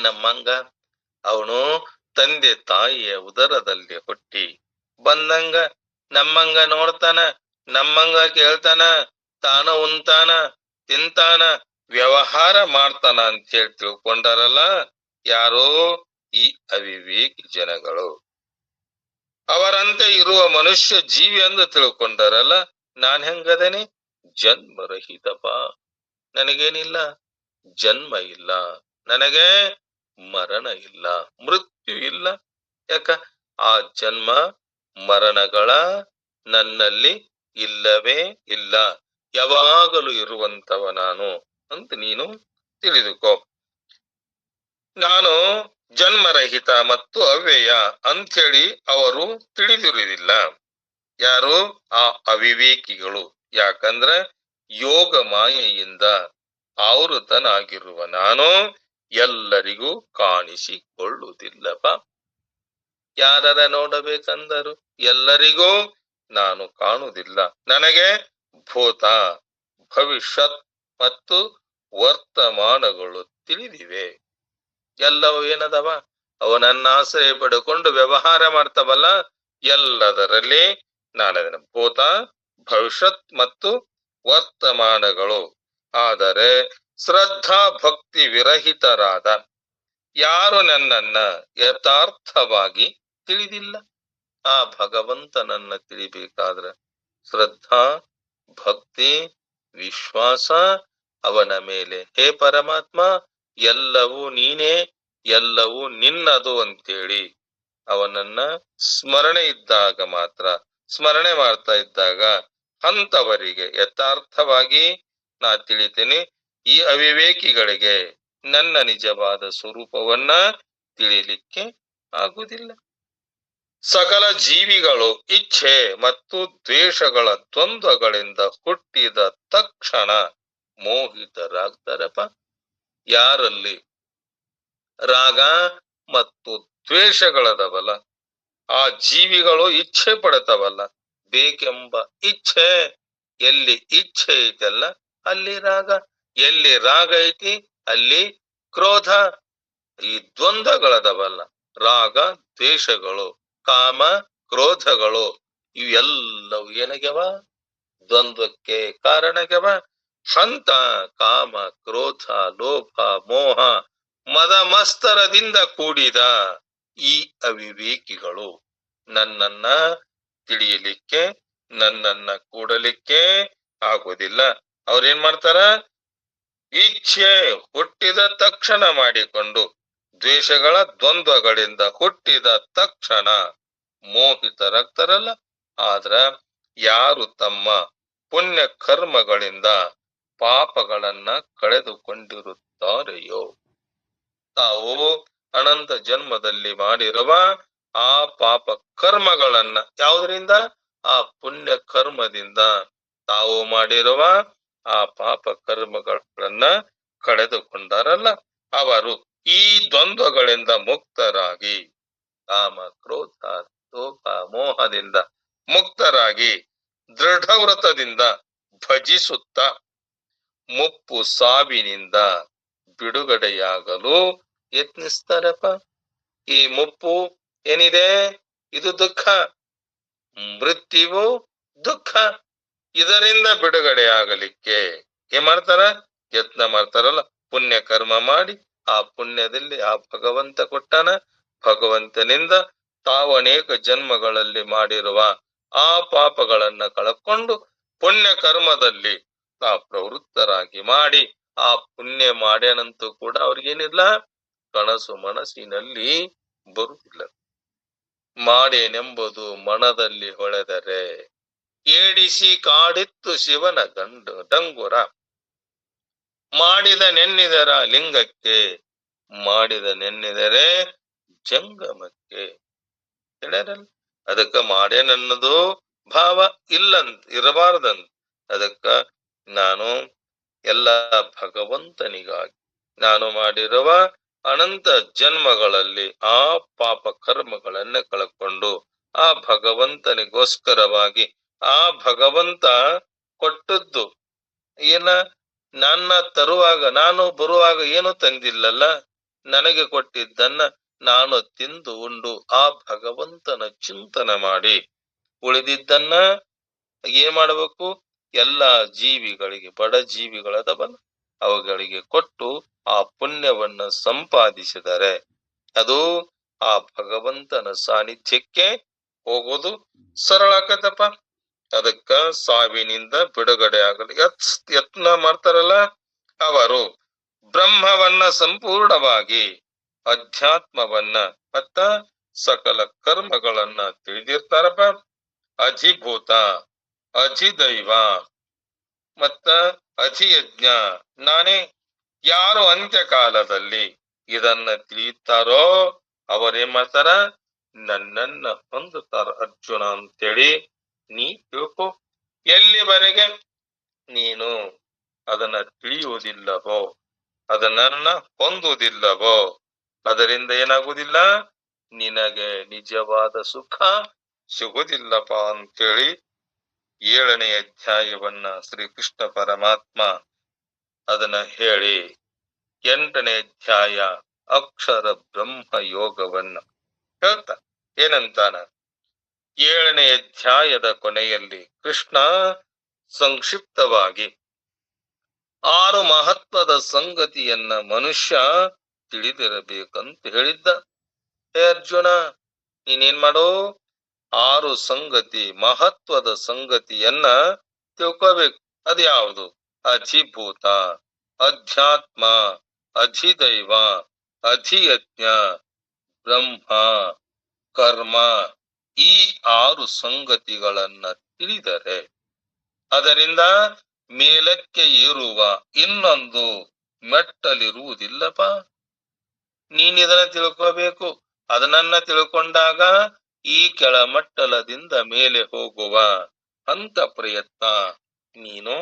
ನಮ್ಮಂಗ ಅವನು ತಂದೆ ತಾಯಿಯ ಉದರದಲ್ಲಿ ಹುಟ್ಟಿ ಬಂದಂಗ ನಮ್ಮಂಗ ನೋಡ್ತಾನ, ನಮ್ಮಂಗ ಕೇಳ್ತಾನ, ತಾನ ಉಂತಾನ, ತಿಂತಾನ, ವ್ಯವಹಾರ ಮಾಡ್ತಾನ ಅಂತ ಹೇಳಿ ತಿಳ್ಕೊಂಡಾರಲ್ಲ ಯಾರೋ ಈ ಅವಿವೇಕಿ ಜನಗಳು. ಅವರಂತೆ ಇರುವ ಮನುಷ್ಯ ಜೀವಿ ಎಂದು ತಿಳ್ಕೊಂಡಾರಲ್ಲ, ನಾನ್ ಹೆಂಗದೇನೆ ಜನ್ಮರಹಿತಪ್ಪ, ನನಗೇನಿಲ್ಲ ಜನ್ಮ ಇಲ್ಲ, ನನಗೆ ಮರಣ ಇಲ್ಲ, ಮೃತ್ಯು ಇಲ್ಲ. ಯಾಕ ಆ ಜನ್ಮ ಮರಣಗಳ ನನ್ನಲ್ಲಿ ಇಲ್ಲವೇ ಇಲ್ಲ, ಯಾವಾಗಲೂ ಇರುವಂತವ ನಾನು ಅಂತ ನೀನು ತಿಳಿದುಕೋ. ನಾನು ಜನ್ಮರಹಿತ ಮತ್ತು ಅವ್ಯಯ ಅಂಥೇಳಿ ಅವರು ತಿಳಿದಿರುವುದಿಲ್ಲ. ಯಾರು? ಆ ಅವಿವೇಕಿಗಳು. ಯಾಕಂದ್ರೆ ಯೋಗ ಮಾಯೆಯಿಂದ ಆವೃತನಾಗಿರುವ ನಾನು ಎಲ್ಲರಿಗೂ ಕಾಣಿಸಿಕೊಳ್ಳುವುದಿಲ್ಲಪ್ಪ. ಯಾರರ ನೋಡಬೇಕಂದರು ಎಲ್ಲರಿಗೂ ನಾನು ಕಾಣುವುದಿಲ್ಲ. ನನಗೆ ಭೂತ, ಭವಿಷ್ಯತ್ ಮತ್ತು ವರ್ತಮಾನಗಳು ತಿಳಿದಿವೆ. ಎಲ್ಲವೂ ಏನದವ, ಅವನನ್ನ ಆಶ್ರಯ ಪಡೆದುಕೊಂಡು ವ್ಯವಹಾರ ಮಾಡ್ತಾವಲ್ಲ, ಎಲ್ಲದರಲ್ಲಿ ನಾನದನ್ನ ಭೂತ, ಭವಿಷ್ಯತ್ ಮತ್ತು ವರ್ತಮಾನಗಳು. ಆದರೆ ಶ್ರದ್ಧಾ ಭಕ್ತಿ ವಿರಹಿತರಾದ ಯಾರು ನನ್ನನ್ನ ಯಥಾರ್ಥವಾಗಿ ತಿಳಿದಿಲ್ಲ, ಆ ಭಗವಂತನನ್ನ ತಿಳಿಬೇಕಾದ್ರೆ ಶ್ರದ್ಧಾ ಭಕ್ತಿ ವಿಶ್ವಾಸ ಅವನ ಮೇಲೆ, ಹೇ ಪರಮಾತ್ಮ ಎಲ್ಲವೂ ನೀನೇ, ಎಲ್ಲವೂ ನಿನ್ನದು ಅಂತೇಳಿ ಅವನನ್ನ ಸ್ಮರಣೆ ಇದ್ದಾಗ ಮಾತ್ರ, ಸ್ಮರಣೆ ಮಾಡ್ತಾ ಇದ್ದಾಗ ಅಂತವರಿಗೆ ಯಥಾರ್ಥವಾಗಿ ನಾ ತಿಳಿತೇನೆ. ಈ ಅವಿವೇಕಿಗಳಿಗೆ ನನ್ನ ನಿಜವಾದ ಸ್ವರೂಪವನ್ನ ತಿಳಿಲಿಕ್ಕೆ ಆಗುವುದಿಲ್ಲ. ಸಕಲ ಜೀವಿಗಳು ಇಚ್ಛೆ ಮತ್ತು ದ್ವೇಷಗಳ ದ್ವಂದ್ವಗಳಿಂದ ಹುಟ್ಟಿದ ತಕ್ಷಣ ಮೋಹಿತರಾಗ್ತಾರಪ್ಪ. ಯಾರಲ್ಲಿ ರಾಗ ಮತ್ತು ದ್ವೇಷಗಳದವಲ್ಲ, ಆ ಜೀವಿಗಳು ಇಚ್ಛೆ ಪಡ್ತಾವಲ್ಲ, ಬೇಕೆಂಬ ಇಚ್ಛೆ. ಎಲ್ಲಿ ಇಚ್ಛೆ ಐತಲ್ಲ ಅಲ್ಲಿ ರಾಗ, ಎಲ್ಲಿ ರಾಗ ಐತಿ ಅಲ್ಲಿ ಕ್ರೋಧ. ಈ ದ್ವಂದ್ವಗಳದವಲ್ಲ, ರಾಗ ದ್ವೇಷಗಳು, ಕಾಮ ಕ್ರೋಧಗಳು, ಇವೆಲ್ಲವೂ ಏನಾಗ್ಯವ? ದ್ವಂದ್ವಕ್ಕೆ ಕಾರಣಗ್ಯವ. ಹಂತ ಕಾಮ ಕ್ರೋಧ ಲೋಭ ಮೋಹ ಮದ ಮಸ್ತರದಿಂದ ಕೂಡಿದ ಈ ಅವಿವೇಕಿಗಳು ನನ್ನನ್ನ ತಿಳಿಯಲಿಕ್ಕೆ, ನನ್ನನ್ನ ಕೂಡಲಿಕ್ಕೆ ಆಗುವುದಿಲ್ಲ. ಅವ್ರೇನ್ ಮಾಡ್ತಾರ? ಇಚ್ಛೆ ಹುಟ್ಟಿದ ತಕ್ಷಣ ಮಾಡಿಕೊಂಡು, ದ್ವೇಷಗಳ ದ್ವಂದ್ವಗಳಿಂದ ಹುಟ್ಟಿದ ತಕ್ಷಣ ಮೋಹಿತರಾಗ್ತಾರಲ್ಲ. ಆದ್ರ ಯಾರು ತಮ್ಮ ಪುಣ್ಯ ಕರ್ಮಗಳಿಂದ ಪಾಪಗಳನ್ನ ಕಳೆದುಕೊಂಡಿರುತ್ತಾರೆಯೋ, ತಾವು ಅನಂತ ಜನ್ಮದಲ್ಲಿ ಮಾಡಿರುವ ಆ ಪಾಪ ಕರ್ಮಗಳನ್ನ, ಯಾವುದರಿಂದ? ಆ ಪುಣ್ಯ ಕರ್ಮದಿಂದ ತಾವು ಮಾಡಿರುವ ಆ ಪಾಪ ಕರ್ಮಗಳನ್ನ ಕಳೆದುಕೊಂಡಾರಲ್ಲ, ಅವರು ಈ ದ್ವಂದ್ವಗಳಿಂದ ಮುಕ್ತರಾಗಿ, ಕಾಮ ಕ್ರೋಧ ಲೋಭ ಮೋಹದಿಂದ ಮುಕ್ತರಾಗಿ ದೃಢವ್ರತದಿಂದ ಭಜಿಸುತ್ತ ಮುಪ್ಪು ಸಾವಿನಿಂದ ಬಿಡುಗಡೆಯಾಗಲು ಯತ್ನಿಸ್ತಾರಪ್ಪ. ಈ ಮುಪ್ಪು ಏನಿದೆ ಇದು ದುಃಖ, ಮೃತ್ಯುವು ದುಃಖ. ಇದರಿಂದ ಬಿಡುಗಡೆ ಆಗಲಿಕ್ಕೆ ಏನ್ ಮಾಡ್ತಾರ? ಯತ್ನ ಮಾಡ್ತಾರಲ್ಲ. ಪುಣ್ಯ ಕರ್ಮ ಮಾಡಿ ಆ ಪುಣ್ಯದಲ್ಲಿ ಆ ಭಗವಂತ ಕೊಟ್ಟಾನ, ಭಗವಂತನಿಂದ ತಾವು ಅನೇಕ ಜನ್ಮಗಳಲ್ಲಿ ಮಾಡಿರುವ ಆ ಪಾಪಗಳನ್ನ ಕಳಕೊಂಡು ಪುಣ್ಯ ಕರ್ಮದಲ್ಲಿ ಪ್ರವೃತ್ತರಾಗಿ ಮಾಡಿ ಆ ಪುಣ್ಯ ಮಾಡ್ಯಾನಂತೂ ಕೂಡ ಅವ್ರಿಗೇನಿಲ್ಲ, ಕನಸು ಮನಸ್ಸಿನಲ್ಲಿ ಬರುವುದಿಲ್ಲ. ಮಾಡೇನೆಂಬುದು ಮನದಲ್ಲಿ ಹೊಳೆದರೆ ಏಡಿಸಿ ಕಾಡಿತ್ತು ಶಿವನ ಡಂಗುರ. ಮಾಡಿದ ನೆನ್ನಿದರ ಲಿಂಗಕ್ಕೆ, ಮಾಡಿದ ನೆನ್ನಿದರೆ ಜಂಗಮಕ್ಕೆ. ಹೇಳ್ಯಾರಲ್ಲ, ಅದಕ್ಕ ಮಾಡೇನನ್ನೋದು ಭಾವ ಇಲ್ಲಂತ ಇರಬಾರ್ದಂತ. ಅದಕ್ಕ ನಾನು ಎಲ್ಲ ಭಗವಂತನಿಗಾಗಿ ನಾನು ಮಾಡಿರುವ ಅನಂತ ಜನ್ಮಗಳಲ್ಲಿ ಆ ಪಾಪ ಕರ್ಮಗಳನ್ನ ಕಳ್ಕೊಂಡು ಆ ಭಗವಂತನಿಗೋಸ್ಕರವಾಗಿ ಆ ಭಗವಂತ ಕೊಟ್ಟದ್ದು ಏನ, ನನ್ನ ತರುವಾಗ ನಾನು ಬರುವಾಗ ಏನು ತಂದಿಲ್ಲಲ್ಲ, ನನಗೆ ಕೊಟ್ಟಿದ್ದನ್ನ ನಾನು ತಿಂದು ಉಂಡು ಆ ಭಗವಂತನ ಚಿಂತನೆ ಮಾಡಿ ಉಳಿದಿದ್ದನ್ನ ಏನ್ ಮಾಡಬೇಕು, ಎಲ್ಲಾ ಜೀವಿಗಳಿಗೆ, ಬಡ ಜೀವಿಗಳದವಲ್ಲ ಅವುಗಳಿಗೆ ಕೊಟ್ಟು ಆ ಪುಣ್ಯವನ್ನ ಸಂಪಾದಿಸಿದರೆ ಅದು ಆ ಭಗವಂತನ ಸಾನ್ನಿಧ್ಯಕ್ಕೆ ಹೋಗೋದು ಸರಳ ಆಕತ್ತಪ್ಪ. ಅದಕ್ಕ ಸಾವಿನಿಂದ ಬಿಡುಗಡೆ ಆಗಲು ಯತ್ನ ಮಾಡ್ತಾರಲ್ಲ ಅವರು ಬ್ರಹ್ಮವನ್ನ ಸಂಪೂರ್ಣವಾಗಿ, ಅಧ್ಯಾತ್ಮವನ್ನ ಮತ್ತ ಸಕಲ ಕರ್ಮಗಳನ್ನ ತಿಳಿದಿರ್ತಾರಪ್ಪ. ಅಧಿಭೂತ, ಅಧಿದೈವ ಮತ್ತ ಅಧಿಯಜ್ಞ ನಾನೇ. ಯಾರು ಅಂತ್ಯಕಾಲದಲ್ಲಿ ಇದನ್ನ ತಿಳಿಯುತ್ತಾರೋ ಅವರೇನ್ ಮಾಡ್ತಾರ, ನನ್ನನ್ನ ಹೊಂದುತ್ತಾರ ಅರ್ಜುನ ಅಂತೇಳಿ ನೀ ತಿಳ್ಕೊ. ಎಲ್ಲಿವರೆಗೆ ನೀನು ಅದನ್ನ ತಿಳಿಯುವುದಿಲ್ಲವೋ, ಅದನ್ನ ಹೊಂದುವುದಿಲ್ಲವೋ, ಅದರಿಂದ ಏನಾಗುವುದಿಲ್ಲ, ನಿನಗೆ ನಿಜವಾದ ಸುಖ ಸಿಗುವುದಿಲ್ಲಪ್ಪ ಅಂತೇಳಿ 7ನೇ ಅಧ್ಯಾಯವನ್ನ ಶ್ರೀಕೃಷ್ಣ ಪರಮಾತ್ಮ ಅದನ್ನ ಹೇಳಿ 8ನೇ ಅಧ್ಯಾಯ ಅಕ್ಷರ ಬ್ರಹ್ಮ ಯೋಗವನ್ನ ಹೇಳ್ತಾ ಏನಂತಾನ, 7ನೇ ಅಧ್ಯಾಯದ ಕೊನೆಯಲ್ಲಿ ಕೃಷ್ಣ ಸಂಕ್ಷಿಪ್ತವಾಗಿ 6 ಮಹತ್ವದ ಸಂಗತಿಯನ್ನ ಮನುಷ್ಯ ತಿಳಿದಿರಬೇಕಂತ ಹೇಳಿದ್ದ. ಹೇ ಅರ್ಜುನ, ನೀನೇನ್ ಮಾಡೋ, 6 ಸಂಗತಿ, ಮಹತ್ವದ ಸಂಗತಿಯನ್ನ ತಿಳ್ಕೋಬೇಕು. ಅದ್ಯಾವುದು? ಅಧಿಭೂತ, ಅಧ್ಯಾತ್ಮ, ಅಧಿದೈವ, ಅಧಿಯಜ್ಞ, ಬ್ರಹ್ಮ, ಕರ್ಮ. ಈ 6 ಸಂಗತಿಗಳನ್ನ ತಿಳಿದರೆ ಅದರಿಂದ ಮೇಲಕ್ಕೆ ಏರುವ ಇನ್ನೊಂದು ಮೆಟ್ಟಲಿರುವುದಿಲ್ಲಪ್ಪ. ನೀನಿದನ್ನ ತಿಳ್ಕೋಬೇಕು. ಅದನ್ನ ತಿಳ್ಕೊಂಡಾಗ ಈ ಕೆಳಮಟ್ಟಲದಿಂದ ಮೇಲೆ ಹೋಗುವ ಅಂತ ಪ್ರಯತ್ನ ನೀನು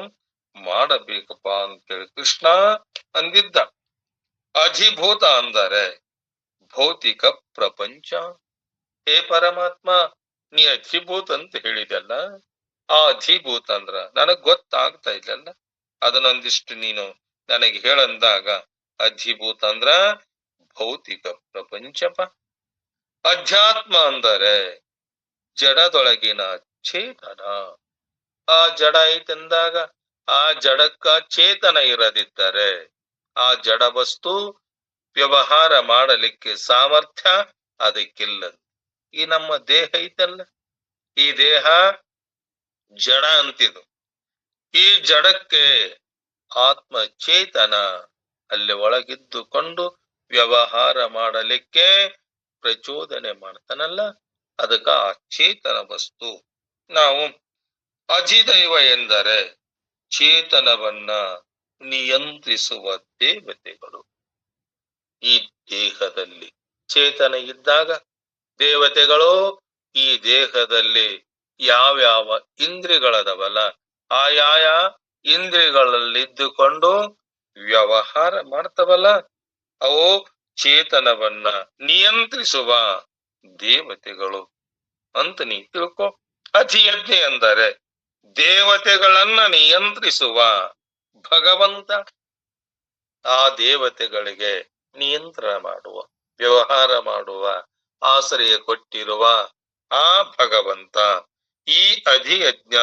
ಮಾಡಬೇಕಪ್ಪ ಅಂತೇಳಿ ಕೃಷ್ಣ ಅಂದಿದ್ದ. ಅಧಿಭೂತ ಅಂದರೆ ಭೌತಿಕ ಪ್ರಪಂಚ. ಹೇ ಪರಮಾತ್ಮ, ನೀ ಅಧಿಭೂತ ಅಂತ ಹೇಳಿದಲ್ಲ, ಆ ಅಧಿಭೂತ ಅಂದ್ರ ನನಗ್ ಗೊತ್ತಾಗ್ತಾ ಇಲ್ಲಲ್ಲ, ಅದನ್ನೊಂದಿಷ್ಟು ನೀನು ನನಗೆ ಹೇಳಂದಾಗ ಅಧಿಭೂತ ಅಂದ್ರ ಭೌತಿಕ ಪ್ರಪಂಚಪ. ಅಧ್ಯಾತ್ಮ ಅಂದರೆ ಜಡದೊಳಗಿನ ಚೇತನ. ಆ ಜಡ ಐತೆಂದಾಗ ಆ ಜಡಕ್ಕ ಚೇತನ ಇರದಿದ್ದರೆ ಆ ಜಡ ವಸ್ತು ವ್ಯವಹಾರ ಮಾಡಲಿಕ್ಕೆ ಸಾಮರ್ಥ್ಯ ಅದಕ್ಕಿಲ್ಲ. ಈ ನಮ್ಮ ದೇಹ ಐತಲ್ಲ, ಈ ದೇಹ ಜಡ ಅಂತಿದು. ಈ ಜಡಕ್ಕೆ ಆತ್ಮ ಚೇತನ ಅಲ್ಲಿ ಒಳಗಿದ್ದುಕೊಂಡು ವ್ಯವಹಾರ ಮಾಡಲಿಕ್ಕೆ ಪ್ರಚೋದನೆ ಮಾಡ್ತಾನಲ್ಲ, ಅದಕ್ಕ ಆ ಚೇತನ ವಸ್ತು. ನಾವು ಅಧಿದೈವ ಎಂದರೆ ಚೇತನವನ್ನ ನಿಯಂತ್ರಿಸುವ ದೇವತೆಗಳು. ಈ ದೇಹದಲ್ಲಿ ಚೇತನ ಇದ್ದಾಗ ದೇವತೆಗಳು ಈ ದೇಹದಲ್ಲಿ ಯಾವ್ಯಾವ ಇಂದ್ರಿಯಗಳದವಲ್ಲ ಆಯಾಯ ಇಂದ್ರಿಯಗಳಲ್ಲಿದ್ದುಕೊಂಡು ವ್ಯವಹಾರ ಮಾಡ್ತವಲ್ಲ, ಅವು ಚೇತನವನ್ನ ನಿಯಂತ್ರಿಸುವ ದೇವತೆಗಳು ಅಂತ ನೀ ತಿಳ್ಕೊ. ಅಧಿಯಜ್ಞೆ ಅಂದರೆ ದೇವತೆಗಳನ್ನ ನಿಯಂತ್ರಿಸುವ ಭಗವಂತ. ಆ ದೇವತೆಗಳಿಗೆ ನಿಯಂತ್ರಣ ಮಾಡುವ, ವ್ಯವಹಾರ ಮಾಡುವ ಆಶ್ರಯ ಕೊಟ್ಟಿರುವ ಆ ಭಗವಂತ. ಈ ಅಧಿಯಜ್ಞ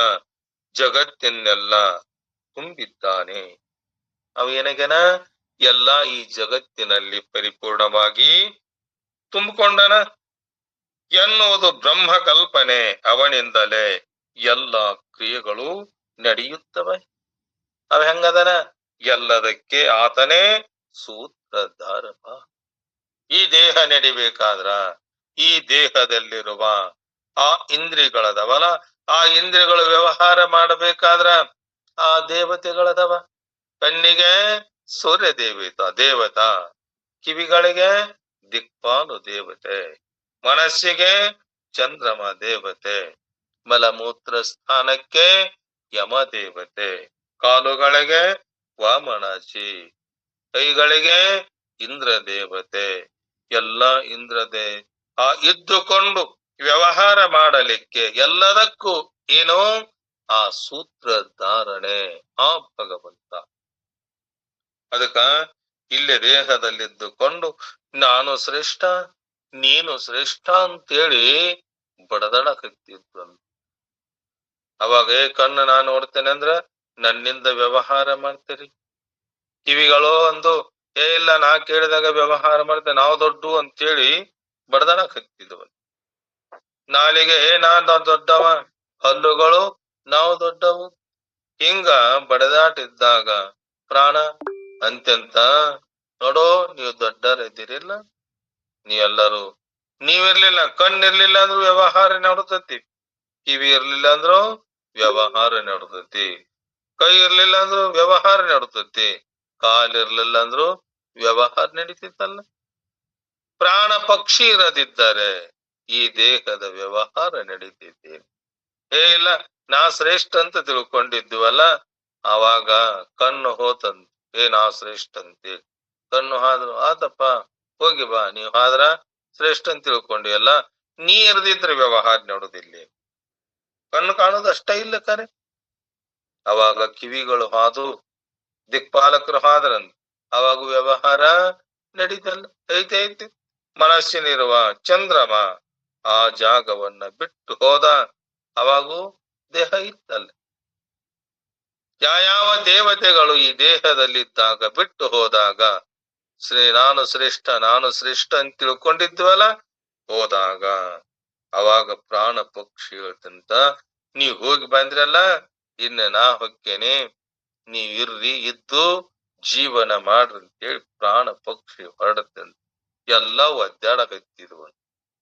ಜಗತ್ತಿನೆಲ್ಲ ತುಂಬಿದ್ದಾನೆ. ಅವೇನಗನ ಎಲ್ಲ ಈ ಜಗತ್ತಿನಲ್ಲಿ ಪರಿಪೂರ್ಣವಾಗಿ ತುಂಬಿಕೊಂಡನ. ಎನ್ನುವುದು ಬ್ರಹ್ಮ ಕಲ್ಪನೆ. ಅವನಿಂದಲೇ ಎಲ್ಲ ಕ್ರಿಯೆಗಳು ನಡೆಯುತ್ತವೆ. ಅವ ಹೆಂಗದನ? ಎಲ್ಲದಕ್ಕೆ ಆತನೇ ಸೂತ್ರಧಾರಪ. ಈ ದೇಹ ನಡಿಬೇಕಾದ್ರ ಈ ದೇಹದಲ್ಲಿರುವ ಆ ಇಂದ್ರಿಯಗಳದವಲ್ಲ, ಆ ಇಂದ್ರಿಯಗಳು ವ್ಯವಹಾರ ಮಾಡಬೇಕಾದ್ರ ಆ ದೇವತೆಗಳದವ. ಕಣ್ಣಿಗೆ ಸೂರ್ಯ ದೇವತಾ, ಕಿವಿಗಳಿಗೆ ದಿಕ್ಪಾಲು ದೇವತೆ, ಮನಸ್ಸಿಗೆ ಚಂದ್ರಮ ದೇವತೆ, ಮಲಮೂತ್ರ ಸ್ಥಾನಕ್ಕೆ ಯಮ ದೇವತೆ, ಕಾಲುಗಳಿಗೆ ವಾಮನಾಚಿ, ಕೈಗಳಿಗೆ ಇಂದ್ರ ದೇವತೆ. ಎಲ್ಲ ಇಂದ್ರದೇ ಆ ಇದ್ದುಕೊಂಡು ವ್ಯವಹಾರ ಮಾಡಲಿಕ್ಕೆ ಎಲ್ಲದಕ್ಕೂ ಏನು ಆ ಸೂತ್ರಧಾರಣೆ ಆ ಭಗವಂತ. ಅದಕ್ಕ ಇಲ್ಲಿ ದೇಹದಲ್ಲಿದ್ದುಕೊಂಡು ನಾನು ಶ್ರೇಷ್ಠ ನೀನು ಶ್ರೇಷ್ಠ ಅಂತೇಳಿ ಬಡದಡಕತ್ತಿದ್ದು. ಅವಾಗ ಕಣ್ಣು ನಾನು ನೋಡ್ತೇನೆ ಅಂದ್ರ ನನ್ನಿಂದ ವ್ಯವಹಾರ ಮಾಡ್ತೀರಿ. ಕಿವಿಗಳು ಒಂದು ಇಲ್ಲ ನಾ ಕೇಳಿದಾಗ ವ್ಯವಹಾರ ಮಾಡ್ತೇನೆ, ನಾವು ದೊಡ್ಡ ಅಂತೇಳಿ ಬಡದಡಕತ್ತಿದ್ವು. ನಾಲಿಗೆ ನಾನ್ ದೊಡ್ಡವ, ಹಲ್ಲುಗಳು ನಾವು ದೊಡ್ಡವು, ಹಿಂಗ ಬಡದಾಟಿದ್ದಾಗ ಪ್ರಾಣ ಅಂತ್ಯಂತ ನೋಡೋ ನೀವು ದೊಡ್ಡರಿದ್ದೀರಿಲ್ಲ, ನೀವೆಲ್ಲರೂ ನೀವಿರ್ಲಿಲ್ಲ, ಕಣ್ಣಿರ್ಲಿಲ್ಲ ಅಂದ್ರೂ ವ್ಯವಹಾರ ನಡ್ತತಿ, ಕಿವಿ ಇರ್ಲಿಲ್ಲ ಅಂದ್ರು ವ್ಯವಹಾರ ನಡ್ತತಿ, ಕೈ ಇರ್ಲಿಲ್ಲ ಅಂದ್ರು ವ್ಯವಹಾರ ನಡ್ತತಿ, ಕಾಲಿರ್ಲಿಲ್ಲ ಅಂದ್ರು ವ್ಯವಹಾರ ನಡೀತಿತ್ತಲ್ಲ. ಪ್ರಾಣ ಪಕ್ಷಿ ಇರದಿದ್ದರೆ ಈ ದೇಹದ ವ್ಯವಹಾರ ನಡೀತಿದ್ದೆ. ಇಲ್ಲ ನಾ ಶ್ರೇಷ್ಠ ಅಂತ ತಿಳ್ಕೊಂಡಿದ್ವಲ್ಲ, ಆವಾಗ ಕಣ್ಣು ಹೋತಂತ ನಾ ಶ್ರೇಷ್ಠ ಅಂತೇಳಿ ಕಣ್ಣು ಹಾದ್ರು ಆತಪ್ಪ ಹೋಗಿ ಬಾ, ನೀವ್ ಹಾದ್ರ ಶ್ರೇಷ್ಠ ಅಂತ ತಿಳ್ಕೊಂಡಿ ಅಲ್ಲ, ನೀ ಇರ್ದಿದ್ರೆ ವ್ಯವಹಾರ ನೋಡುದಿಲ್ಲ. ಕಣ್ಣು ಕಾಣೋದು ಅಷ್ಟ ಇಲ್ಲ ಕರೆ. ಅವಾಗ ಕಿವಿಗಳು ಹಾದು ದಿಕ್ಪಾಲಕರು ಹಾದ್ರಂತ ಅವಾಗ ವ್ಯವಹಾರ ನಡೀತಲ್ಲ, ಐತೆ. ಮನಸ್ಸಿನಿರುವ ಚಂದ್ರಮ ಆ ಜಾಗವನ್ನ ಬಿಟ್ಟು ಹೋದ, ಅವಾಗೂ ದೇಹ ಇತ್ತಲ್ಲ. ಯಾವ ದೇವತೆಗಳು ಈ ದೇಹದಲ್ಲಿದ್ದಾಗ ಬಿಟ್ಟು ಹೋದಾಗ ನಾನು ಶ್ರೇಷ್ಠ ಅಂತ ತಿಳ್ಕೊಂಡಿದ್ವಲ್ಲ, ಹೋದಾಗ ಅವಾಗ ಪ್ರಾಣ ಪಕ್ಷಿ ಹೇಳ್ತಂತ ನೀವ್ ಹೋಗಿ ಬಂದ್ರಲ್ಲ, ಇನ್ನು ನಾ ಹೊಕ್ಕೇನೆ, ನೀವ್ ಇರ್ರಿ ಇದ್ದು ಜೀವನ ಮಾಡ್ರಿ ಅಂತೇಳಿ ಪ್ರಾಣ ಪಕ್ಷಿ ಹೊರಡತ್ತಂತ. ಎಲ್ಲ ಒದ್ದಾಡಕತ್ತಿದ್ವು.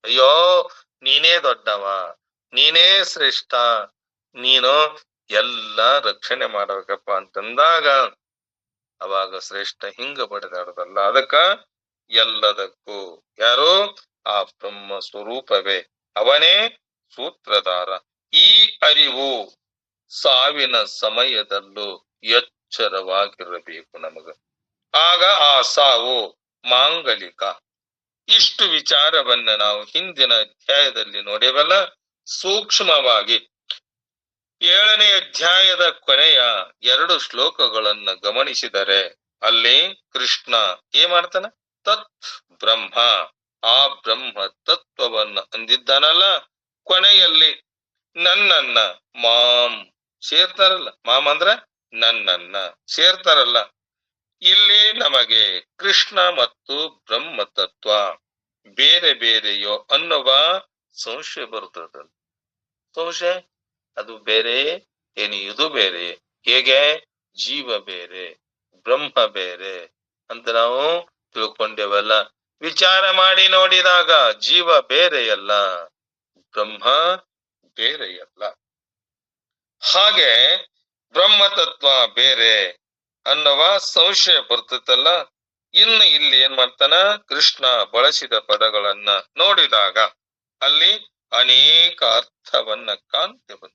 ಅಯ್ಯೋ ನೀನೇ ದೊಡ್ಡವ, ನೀನೇ ಶ್ರೇಷ್ಠ, ನೀನು ಎಲ್ಲ ರಕ್ಷಣೆ ಮಾಡ್ಬೇಕಪ್ಪ ಅಂತಂದಾಗ ಅವಾಗ ಶ್ರೇಷ್ಠ ಹಿಂಗ ಬಡಿದಾಡದಲ್ಲ. ಅದಕ್ಕ ಎಲ್ಲದಕ್ಕೂ ಯಾರು ಆ ಬ್ರಹ್ಮ ಸ್ವರೂಪವೇ, ಅವನೇ ಸೂತ್ರಧಾರ. ಈ ಅರಿವು ಸಾವಿನ ಸಮಯದಲ್ಲೂ ಎಚ್ಚರವಾಗಿರಬೇಕು ನಮಗ. ಆಗ ಆ ಸಾವು ಮಾಂಗಲಿಕ. ಇಷ್ಟು ವಿಚಾರವನ್ನ ನಾವು ಹಿಂದಿನ ಅಧ್ಯಾಯದಲ್ಲಿ ನೋಡೇವಲ್ಲ. ಸೂಕ್ಷ್ಮವಾಗಿ 7ನೇ ಅಧ್ಯಾಯದ ಕೊನೆಯ 2 ಶ್ಲೋಕಗಳನ್ನ ಗಮನಿಸಿದರೆ ಅಲ್ಲಿ ಕೃಷ್ಣ ಏನ್ ಮಾಡ್ತಾನ? ತತ್ ಬ್ರಹ್ಮ, ಆ ಬ್ರಹ್ಮ ತತ್ವವನ್ನ ಅಂದಿದ್ದಾನಲ್ಲ, ಕೊನೆಯಲ್ಲಿ ನನ್ನನ್ನ ಮಾಂ ಸೇರ್ತಾರಲ್ಲ, ಮಾಂ ಅಂದ್ರ ನನ್ನನ್ನ ಸೇರ್ತಾರಲ್ಲ. ಇಲ್ಲಿ ನಮಗೆ ಕೃಷ್ಣ ಮತ್ತು ಬ್ರಹ್ಮ ತತ್ವ ಬೇರೆ ಬೇರೆಯೋ ಅನ್ನುವ ಸಂಶಯ ಬರ್ತದ. ಸಂಶಯ ಅದು ಬೇರೆ ಏನು ಇದು ಬೇರೆ, ಹೇಗೆ ಜೀವ ಬೇರೆ ಬ್ರಹ್ಮ ಬೇರೆ ಅಂತ ನಾವು ತಿಳ್ಕೊಂಡೇವಲ್ಲ. ವಿಚಾರ ಮಾಡಿ ನೋಡಿದಾಗ ಜೀವ ಬೇರೆಯಲ್ಲ, ಬ್ರಹ್ಮ ಬೇರೆಯಲ್ಲ. ಹಾಗೆ ಬ್ರಹ್ಮ ತತ್ವ ಬೇರೆ ಅನ್ನುವ ಸಂಶಯ ಬರ್ತದಲ್ಲ. ಇನ್ನು ಇಲ್ಲಿ ಏನ್ ಮಾಡ್ತಾನ ಕೃಷ್ಣ ಬಳಸಿದ ಪದಗಳನ್ನ ನೋಡಿದಾಗ ಅಲ್ಲಿ ಅನೇಕ ಅರ್ಥವನ್ನ ಕಾಣ್ತೇವೆ.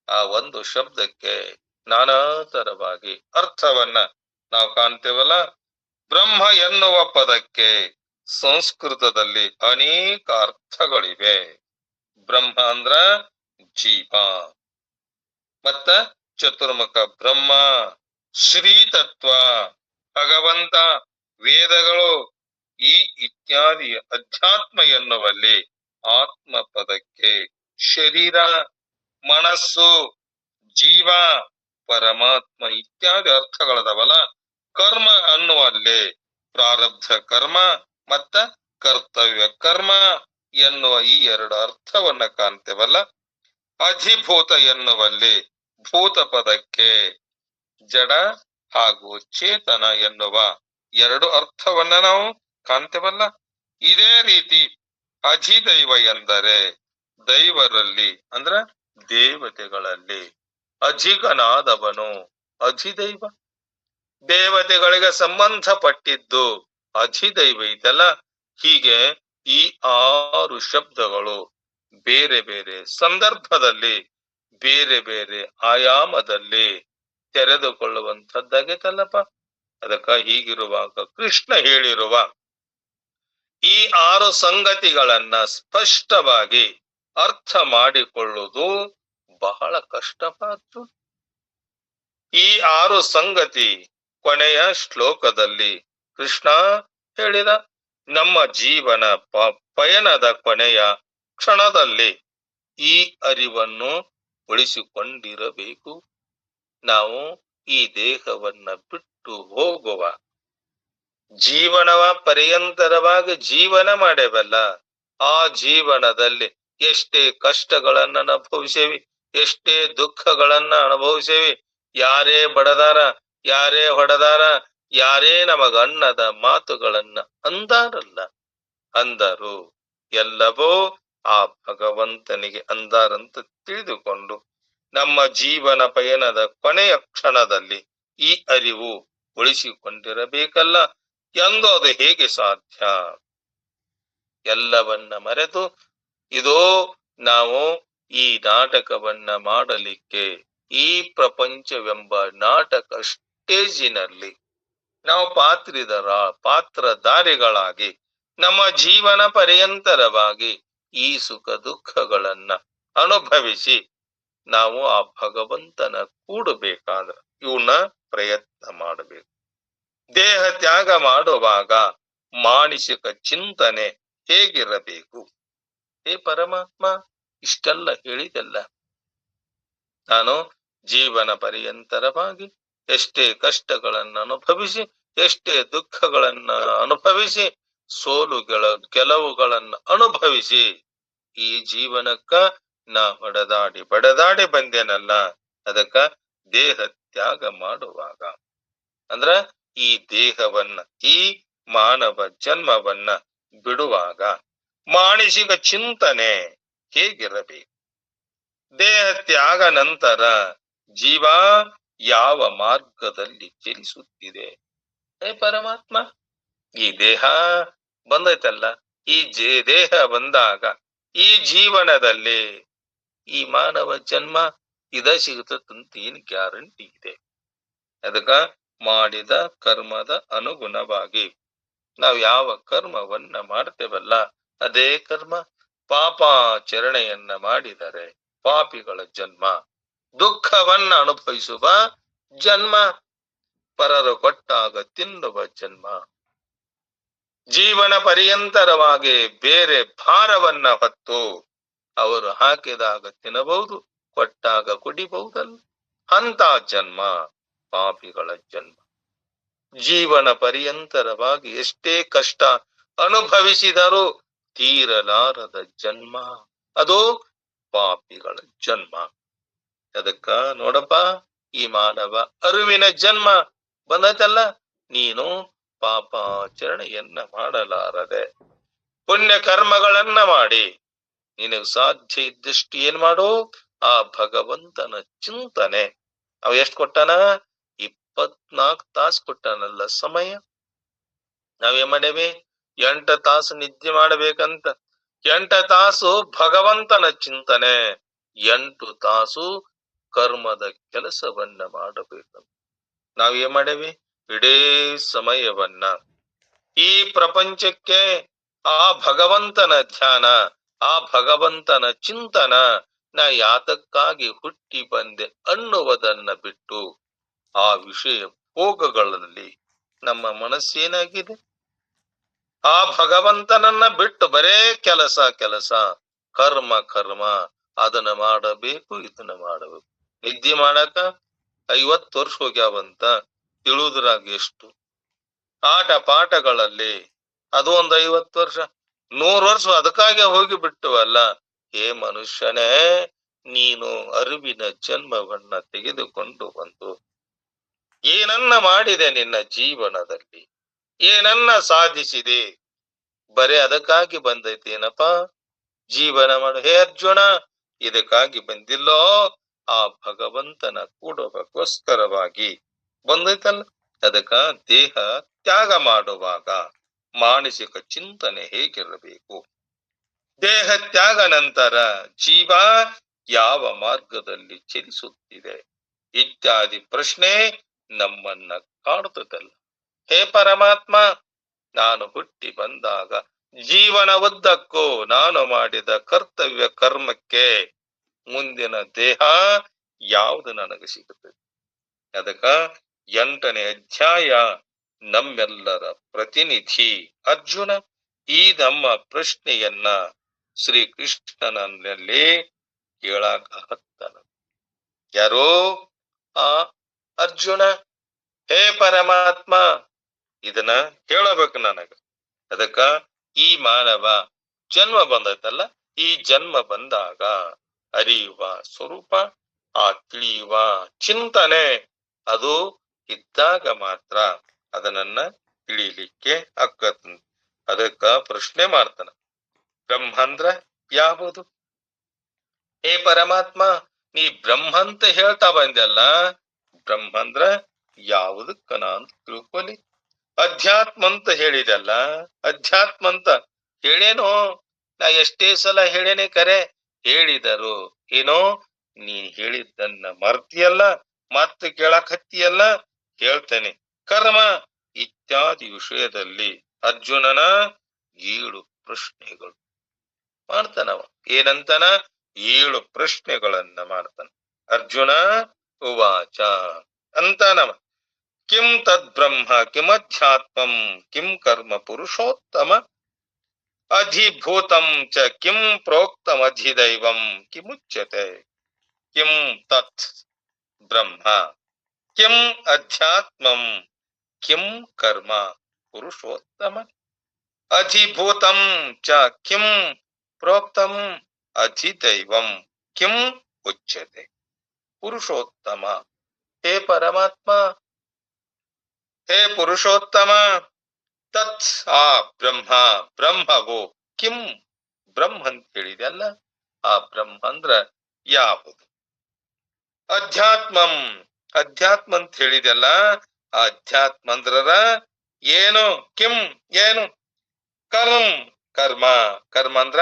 ಆ ಒಂದು ಶಬ್ದಕ್ಕೆ ನಾನಾ ತರವಾಗಿ ಅರ್ಥವನ್ನ ನಾವು ಕಾಣ್ತೇವಲ್ಲ. ಬ್ರಹ್ಮ ಎನ್ನುವ ಪದಕ್ಕೆ ಸಂಸ್ಕೃತದಲ್ಲಿ ಅನೇಕ ಅರ್ಥಗಳಿವೆ. ಬ್ರಹ್ಮ ಅಂದ್ರ ಜೀವ, ಮತ್ತ ಚತುರ್ಮುಖ ಬ್ರಹ್ಮ, ಶ್ರೀ ತತ್ವ ಭಗವಂತ, ವೇದಗಳು ಈ ಇತ್ಯಾದಿ ಅಧ್ಯಾತ್ಮ ಎನ್ನುವಲ್ಲಿ ಆತ್ಮ ಪದಕ್ಕೆ ಶರೀರ, ಮನಸ್ಸು, ಜೀವ, ಪರಮಾತ್ಮ ಇತ್ಯಾದಿ ಅರ್ಥಗಳದವಲ್ಲ. ಕರ್ಮ ಅನ್ನುವಲ್ಲಿ ಪ್ರಾರಬ್ಧ ಕರ್ಮ ಮತ್ತ ಕರ್ತವ್ಯ ಕರ್ಮ ಎನ್ನುವ ಈ ಎರಡು ಅರ್ಥವನ್ನ ಕಾಣ್ತೇವಲ್ಲ. ಅಧಿಭೂತ ಎನ್ನುವಲ್ಲಿ ಭೂತ ಪದಕ್ಕೆ ಜಡ ಹಾಗೂ ಚೇತನ ಎನ್ನುವ ಎರಡು ಅರ್ಥವನ್ನ ನಾವು ಕಾಣ್ತೇವಲ್ಲ. ಇದೇ ರೀತಿ ಅಧಿದೈವ ಎಂದರೆ ದೈವರಲ್ಲಿ ಅಂದ್ರ ದೇವತೆಗಳಲ್ಲಿ ಅಧಿಗನಾದವನು ಅಧಿದೈವ. ದೇವತೆಗಳಿಗೆ ಸಂಬಂಧಪಟ್ಟಿದ್ದು ಅಧಿದೈವ ಇದೆಲ್ಲ. ಹೀಗೆ ಈ 6 ಶಬ್ದಗಳು ಬೇರೆ ಬೇರೆ ಸಂದರ್ಭದಲ್ಲಿ ಬೇರೆ ಬೇರೆ ಆಯಾಮದಲ್ಲಿ ತೆರೆದುಕೊಳ್ಳುವಂಥದ್ದಾಗೈತಲ್ಲಪ್ಪ. ಅದಕ್ಕ ಹೀಗಿರುವಾಗ ಕೃಷ್ಣ ಹೇಳಿರುವ ಈ 6 ಸಂಗತಿಗಳನ್ನ ಸ್ಪಷ್ಟವಾಗಿ ಅರ್ಥ ಮಾಡಿಕೊಳ್ಳುವುದು ಬಹಳ ಕಷ್ಟವಾದ್ದು. ಈ 6 ಸಂಗತಿ ಕೊನೆಯ ಶ್ಲೋಕದಲ್ಲಿ ಕೃಷ್ಣ ಹೇಳಿದ. ನಮ್ಮ ಜೀವನ ಪಯಣದ ಕೊನೆಯ ಕ್ಷಣದಲ್ಲಿ ಈ ಅರಿವನ್ನು ಉಳಿಸಿಕೊಂಡಿರಬೇಕು. ನಾವು ಈ ದೇಹವನ್ನ ಬಿಟ್ಟು ಹೋಗುವ ಜೀವನವ ಪರ್ಯಂತರವಾಗಿ ಜೀವನ ಮಾಡೇವಲ್ಲ, ಆ ಜೀವನದಲ್ಲಿ ಎಷ್ಟೇ ಕಷ್ಟಗಳನ್ನ ಅನುಭವಿಸೇವಿ, ಎಷ್ಟೇ ದುಃಖಗಳನ್ನ ಅನುಭವಿಸೇವಿ, ಯಾರೇ ಬಡದಾರ, ಯಾರೇ ಹೊಡೆದಾರ, ಯಾರೇ ನಮಗ ಅನ್ನದ ಮಾತುಗಳನ್ನ ಅಂದಾರಲ್ಲ, ಅಂದರು ಎಲ್ಲವೂ ಆ ಭಗವಂತನಿಗೆ ಅಂದಾರಂತ ತಿಳಿದುಕೊಂಡು ನಮ್ಮ ಜೀವನ ಪಯಣದ ಕೊನೆಯ ಕ್ಷಣದಲ್ಲಿ ಈ ಅರಿವು ಉಳಿಸಿಕೊಂಡಿರಬೇಕಲ್ಲ ಎಂದು ಅದು ಹೇಗೆ ಸಾಧ್ಯ? ಎಲ್ಲವನ್ನ ಮರೆತು ಇದೋ ನಾವು ಈ ನಾಟಕವನ್ನ ಮಾಡಲಿಕ್ಕೆ ಈ ಪ್ರಪಂಚವೆಂಬ ನಾಟಕ ಸ್ಟೇಜಿನಲ್ಲಿ ನಾವು ಪಾತ್ರಧಾರಿಗಳಾಗಿ ನಮ್ಮ ಜೀವನ ಪರ್ಯಂತರವಾಗಿ ಈ ಸುಖ ದುಃಖಗಳನ್ನ ಅನುಭವಿಸಿ ನಾವು ಆ ಭಗವಂತನ ಕೂಡಬೇಕಾದ್ರೆ ಇವನ್ನ ಪ್ರಯತ್ನ ಮಾಡಬೇಕು. ದೇಹ ತ್ಯಾಗ ಮಾಡುವಾಗ ಮಾನಸಿಕ ಚಿಂತನೆ ಹೇಗಿರಬೇಕು? ಹೇ ಪರಮಾತ್ಮ, ಇಷ್ಟೆಲ್ಲ ಹೇಳಿದೆಲ್ಲ, ನಾನು ಜೀವನ ಪರ್ಯಂತರವಾಗಿ ಎಷ್ಟೇ ಕಷ್ಟಗಳನ್ನು ಅನುಭವಿಸಿ, ಎಷ್ಟೇ ದುಃಖಗಳನ್ನ ಅನುಭವಿಸಿ, ಗೆಲುವುಗಳನ್ನ ಅನುಭವಿಸಿ ಈ ಜೀವನಕ್ಕ ನಾ ಬಡದಾಡಿ ಬಂದೇನಲ್ಲ. ಅದಕ್ಕ ದೇಹ ತ್ಯಾಗ ಮಾಡುವಾಗ ಅಂದ್ರ ಈ ದೇಹವನ್ನ, ಈ ಮಾನವ ಜನ್ಮವನ್ನ ಬಿಡುವಾಗ ಮಾನಸಿಕ ಚಿಂತನೆ ಹೇಗಿರಬೇಕು? ದೇಹ ತ್ಯಾಗ ನಂತರ ಜೀವ ಯಾವ ಮಾರ್ಗದಲ್ಲಿ ಚಲಿಸುತ್ತಿದೆ? ಹೇ ಪರಮಾತ್ಮ, ಈ ದೇಹ ಬಂದೈತಲ್ಲ, ಈ ದೇಹ ಬಂದಾಗ ಈ ಜೀವನದಲ್ಲಿ ಈ ಮಾನವ ಜನ್ಮ ಇದ ಸಿಗುತ್ತಂತ ಏನ್ ಗ್ಯಾರಂಟಿ ಇದೆ? ಅದಕ್ಕ ಮಾಡಿದ ಕರ್ಮದ ಅನುಗುಣವಾಗಿ ನಾವು ಯಾವ ಕರ್ಮವನ್ನ ಮಾಡ್ತೇವಲ್ಲ ಅದೇ ಕರ್ಮ. ಪಾಪಾಚರಣೆಯನ್ನ ಮಾಡಿದರೆ ಪಾಪಿಗಳ ಜನ್ಮ, ದುಃಖವನ್ನ ಅನುಭವಿಸುವ ಜನ್ಮ, ಪರರು ಕೊಟ್ಟಾಗ ತಿನ್ನುವ ಜನ್ಮ, ಜೀವನ ಪರ್ಯಂತರವಾಗಿ ಬೇರೆ ಭಾರವನ್ನ ಹೊತ್ತು ಅವರು ಹಾಕಿದಾಗ ತಿನ್ನಬಹುದು, ಕೊಟ್ಟಾಗ ಕುಡಿಬಹುದಲ್ಲ, ಅಂತ ಜನ್ಮ ಪಾಪಿಗಳ ಜನ್ಮ. ಜೀವನ ಪರ್ಯಂತರವಾಗಿ ಎಷ್ಟೇ ಕಷ್ಟ ಅನುಭವಿಸಿದರೂ ತೀರಲಾರದ ಜನ್ಮ, ಅದು ಪಾಪಿಗಳ ಜನ್ಮ. ಅದಕ್ಕ ನೋಡಪ್ಪ, ಈ ಮಾನವ ಅರಿವಿನ ಜನ್ಮ ಬಂದೈತಲ್ಲ, ನೀನು ಪಾಪಾಚರಣೆಯನ್ನ ಮಾಡಲಾರದೆ ಪುಣ್ಯ ಕರ್ಮಗಳನ್ನ ಮಾಡಿ ನಿನಗೆ ಸಾಧ್ಯ ಇದ್ದಷ್ಟು ಏನ್ ಮಾಡು, ಆ ಭಗವಂತನ ಚಿಂತನೆ. ಅವ ಎಷ್ಟು ಕೊಟ್ಟಾನ? 24 ತಾಸು ಕೊಟ್ಟಾನಲ್ಲ ಸಮಯ. ನಾವೇನ್ ಮಾಡೇವಿ? 8 ತಾಸು ನಿದ್ದೆ ಮಾಡಬೇಕಂತ, 8 ತಾಸು ಭಗವಂತನ ಚಿಂತನೆ, 8 ತಾಸು ಕರ್ಮದ ಕೆಲಸವನ್ನ ಮಾಡಬೇಕಂತ ನಾವೇನ್ ಮಾಡೇವಿ? ಇಡೀ ಸಮಯವನ್ನ ಈ ಪ್ರಪಂಚಕ್ಕೆ ಆ ಭಗವಂತನ ಧ್ಯಾನ, ಆ ಭಗವಂತನ ಚಿಂತನ, ನಾ ಯಾತಕ್ಕಾಗಿ ಹುಟ್ಟಿ ಬಂದೆ ಅನ್ನುವುದನ್ನ ಬಿಟ್ಟು ಆ ವಿಷಯ ಭೋಗಗಳಲ್ಲಿ ನಮ್ಮ ಮನಸ್ಸೇನಾಗಿದೆ? ಆ ಭಗವಂತನನ್ನ ಬಿಟ್ಟು ಬರೇ ಕೆಲಸ ಕರ್ಮ ಅದನ್ನ ಮಾಡಬೇಕು, ಇದನ್ನ ಮಾಡಬೇಕು. ನಿದ್ದೆ ಮಾಡಕ 50 ವರ್ಷ ಹೋಗ್ಯಾವಂತ ತಿಳುದ್ರಾಗ ಎಷ್ಟು? ಆಟ ಪಾಠಗಳಲ್ಲಿ ಅದು ಒಂದು 50 ವರ್ಷ, 100 ವರ್ಷ ಅದಕ್ಕಾಗೆ ಹೋಗಿ ಬಿಟ್ಟವಲ್ಲ. ಹೇ ಮನುಷ್ಯನೇ, ನೀನು ಅರಿವಿನ ಜನ್ಮವನ್ನ ತೆಗೆದುಕೊಂಡು ಬಂದು ಏನನ್ನ ಮಾಡಿದೆ ನಿನ್ನ ಜೀವನದಲ್ಲಿ, ಏನನ್ನ ಸಾಧಿಸಿದೆ? ಬರೇ ಅದಕ್ಕಾಗಿ ಬಂದೈತೇನಪ್ಪ ಜೀವನ ಮಾಡು. ಹೇ ಅರ್ಜುನ, ಇದಕ್ಕಾಗಿ ಬಂದಿಲ್ಲೋ, ಆ ಭಗವಂತನ ಕೂಡೋದಕ್ಕೋಸ್ಕರವಾಗಿ ಬಂದೈತಲ್ಲ. ಅದಕ್ಕ ದೇಹ ತ್ಯಾಗ ಮಾಡುವಾಗ ಮಾನಸಿಕ ಚಿಂತನೆ ಹೇಗಿರಬೇಕು, ದೇಹ ತ್ಯಾಗ ನಂತರ ಜೀವ ಯಾವ ಮಾರ್ಗದಲ್ಲಿ ಚಲಿಸುತ್ತಿದೆ ಇತ್ಯಾದಿ ಪ್ರಶ್ನೆ ನಮ್ಮನ್ನ ಕಾಡುತ್ತದಲ್ಲ. ಹೇ ಪರಮಾತ್ಮ, ನಾನು ಹುಟ್ಟಿ ಬಂದಾಗ ಜೀವನ ಉದ್ದಕ್ಕೂ ನಾನು ಮಾಡಿದ ಕರ್ತವ್ಯ ಕರ್ಮಕ್ಕೆ ಮುಂದಿನ ದೇಹ ಯಾವುದು ನನಗೆ ಸಿಗುತ್ತದೆ? ಅದಕ್ಕ 8ನೇ ಅಧ್ಯಾಯ ನಮ್ಮೆಲ್ಲರ ಪ್ರತಿನಿಧಿ ಅರ್ಜುನ ಈ ನಮ್ಮ ಪ್ರಶ್ನೆಯನ್ನ ಶ್ರೀ ಕೃಷ್ಣನಲ್ಲಿ ಕೇಳಾಕ ಹತ್ತನ. ಯಾರೋ ಆ ಅರ್ಜುನ, ಹೇ ಪರಮಾತ್ಮ, ಇದನ್ನ ಹೇಳಬೇಕು ನನಗ. ಅದಕ್ಕ ಈ ಮಾನವ ಜನ್ಮ ಬಂದೈತಲ್ಲ, ಈ ಜನ್ಮ ಬಂದಾಗ ಅರಿಯುವ ಸ್ವರೂಪ, ಆ ತಿಳಿಯುವ ಚಿಂತನೆ ಅದು ಇದ್ದಾಗ ಮಾತ್ರ ಅದನ್ನ ತಿಳಿಲಿಕ್ಕೆ ಆಕ್ಕತ್. ಅದಕ್ಕ ಪ್ರಶ್ನೆ ಮಾಡ್ತಾನ, ಬ್ರಹ್ಮಾಂದ್ರ ಯಾವುದು? ಹೇ ಪರಮಾತ್ಮ, ನೀ ಬ್ರಹ್ಮಂತ ಹೇಳ್ತಾ ಬಂದಲ್ಲ, ಬ್ರಹ್ಮಾಂದ್ರ ಯಾವುದಕ್ಕ ನಾನು ತಿಳ್ಕೊಲಿ? ಅಧ್ಯಾತ್ಮ ಅಂತ ಹೇಳಿದಲ್ಲ, ಅಧ್ಯಾತ್ಮ ಅಂತ ಹೇಳೇನೋ, ನಾ ಎಷ್ಟೇ ಸಲ ಹೇಳೇನೆ, ಕರೆ ಹೇಳಿದರು ಏನೋ ನೀ ಹೇಳಿದ್ದನ್ನ ಮರ್ತಿಯಲ್ಲ, ಮತ್ತೆ ಕೇಳಕ್ ಹತ್ತಿಯಲ್ಲ. ಹೇಳ್ತೇನೆ. ಕರ್ಮ ಇತ್ಯಾದಿ ವಿಷಯದಲ್ಲಿ ಅರ್ಜುನನ 7 ಪ್ರಶ್ನೆಗಳು ಮಾಡ್ತಾನವ. ಏನಂತಾನ? 7 ಪ್ರಶ್ನೆಗಳನ್ನ ಮಾಡ್ತಾನ. ಅರ್ಜುನ ಉವಾಚ ಅಂತಾನವ, ಕಿಂ ತದ್ ಬ್ರಹ್ಮ ಕಿಮಧ್ಯಾತ್ಮಂ ಕಿಂ ಕರ್ಮ ಪುರುಷೋತ್ತಮ ಅಧಿಭೂತಂ ಚ ಕಿಂ ಪ್ರೋಕ್ತಮಧಿದೈವಂ ಕಿಮುಚ್ಯತೆ. ಕಿಂ ತತ್ ಬ್ರಹ್ಮ ಕಿಂ ಅಧ್ಯಾತ್ಮಂ ಕಿಂ ಕರ್ಮ ಪುರುಷೋತ್ತಮ ಅಧಿಭೂತಂ ಚ ಕಿಂ ಪ್ರೋಕ್ತಂ ಅಧಿದೈವಂ ಕಿಂ ಉಚ್ಯತೆ. ಪುರುಷೋತ್ತಮ, ಹೇ ಪರಮಾತ್ಮ, ಹೇ ಪುರುಷೋತ್ತಮ, ತತ್ ಆ ಬ್ರಹ್ಮ, ಬ್ರಹ್ಮವು, ಕಿಂ ಬ್ರಹ್ಮ ಅಂತ ಹೇಳಿದೆಲ್ಲ, ಆ ಬ್ರಹ್ಮ ಅಂದ್ರ ಯಾವುದು? ಅಧ್ಯಾತ್ಮಂ, ಅಧ್ಯಾತ್ಮ ಅಂತ ಹೇಳಿದೆಲ್ಲ, ಅಧ್ಯಾತ್ಮ ಅಂದ್ರ ಏನು? ಕಿಂ ಏನು? ಕರ್ಮ, ಕರ್ಮ, ಕರ್ಮ ಅಂದ್ರ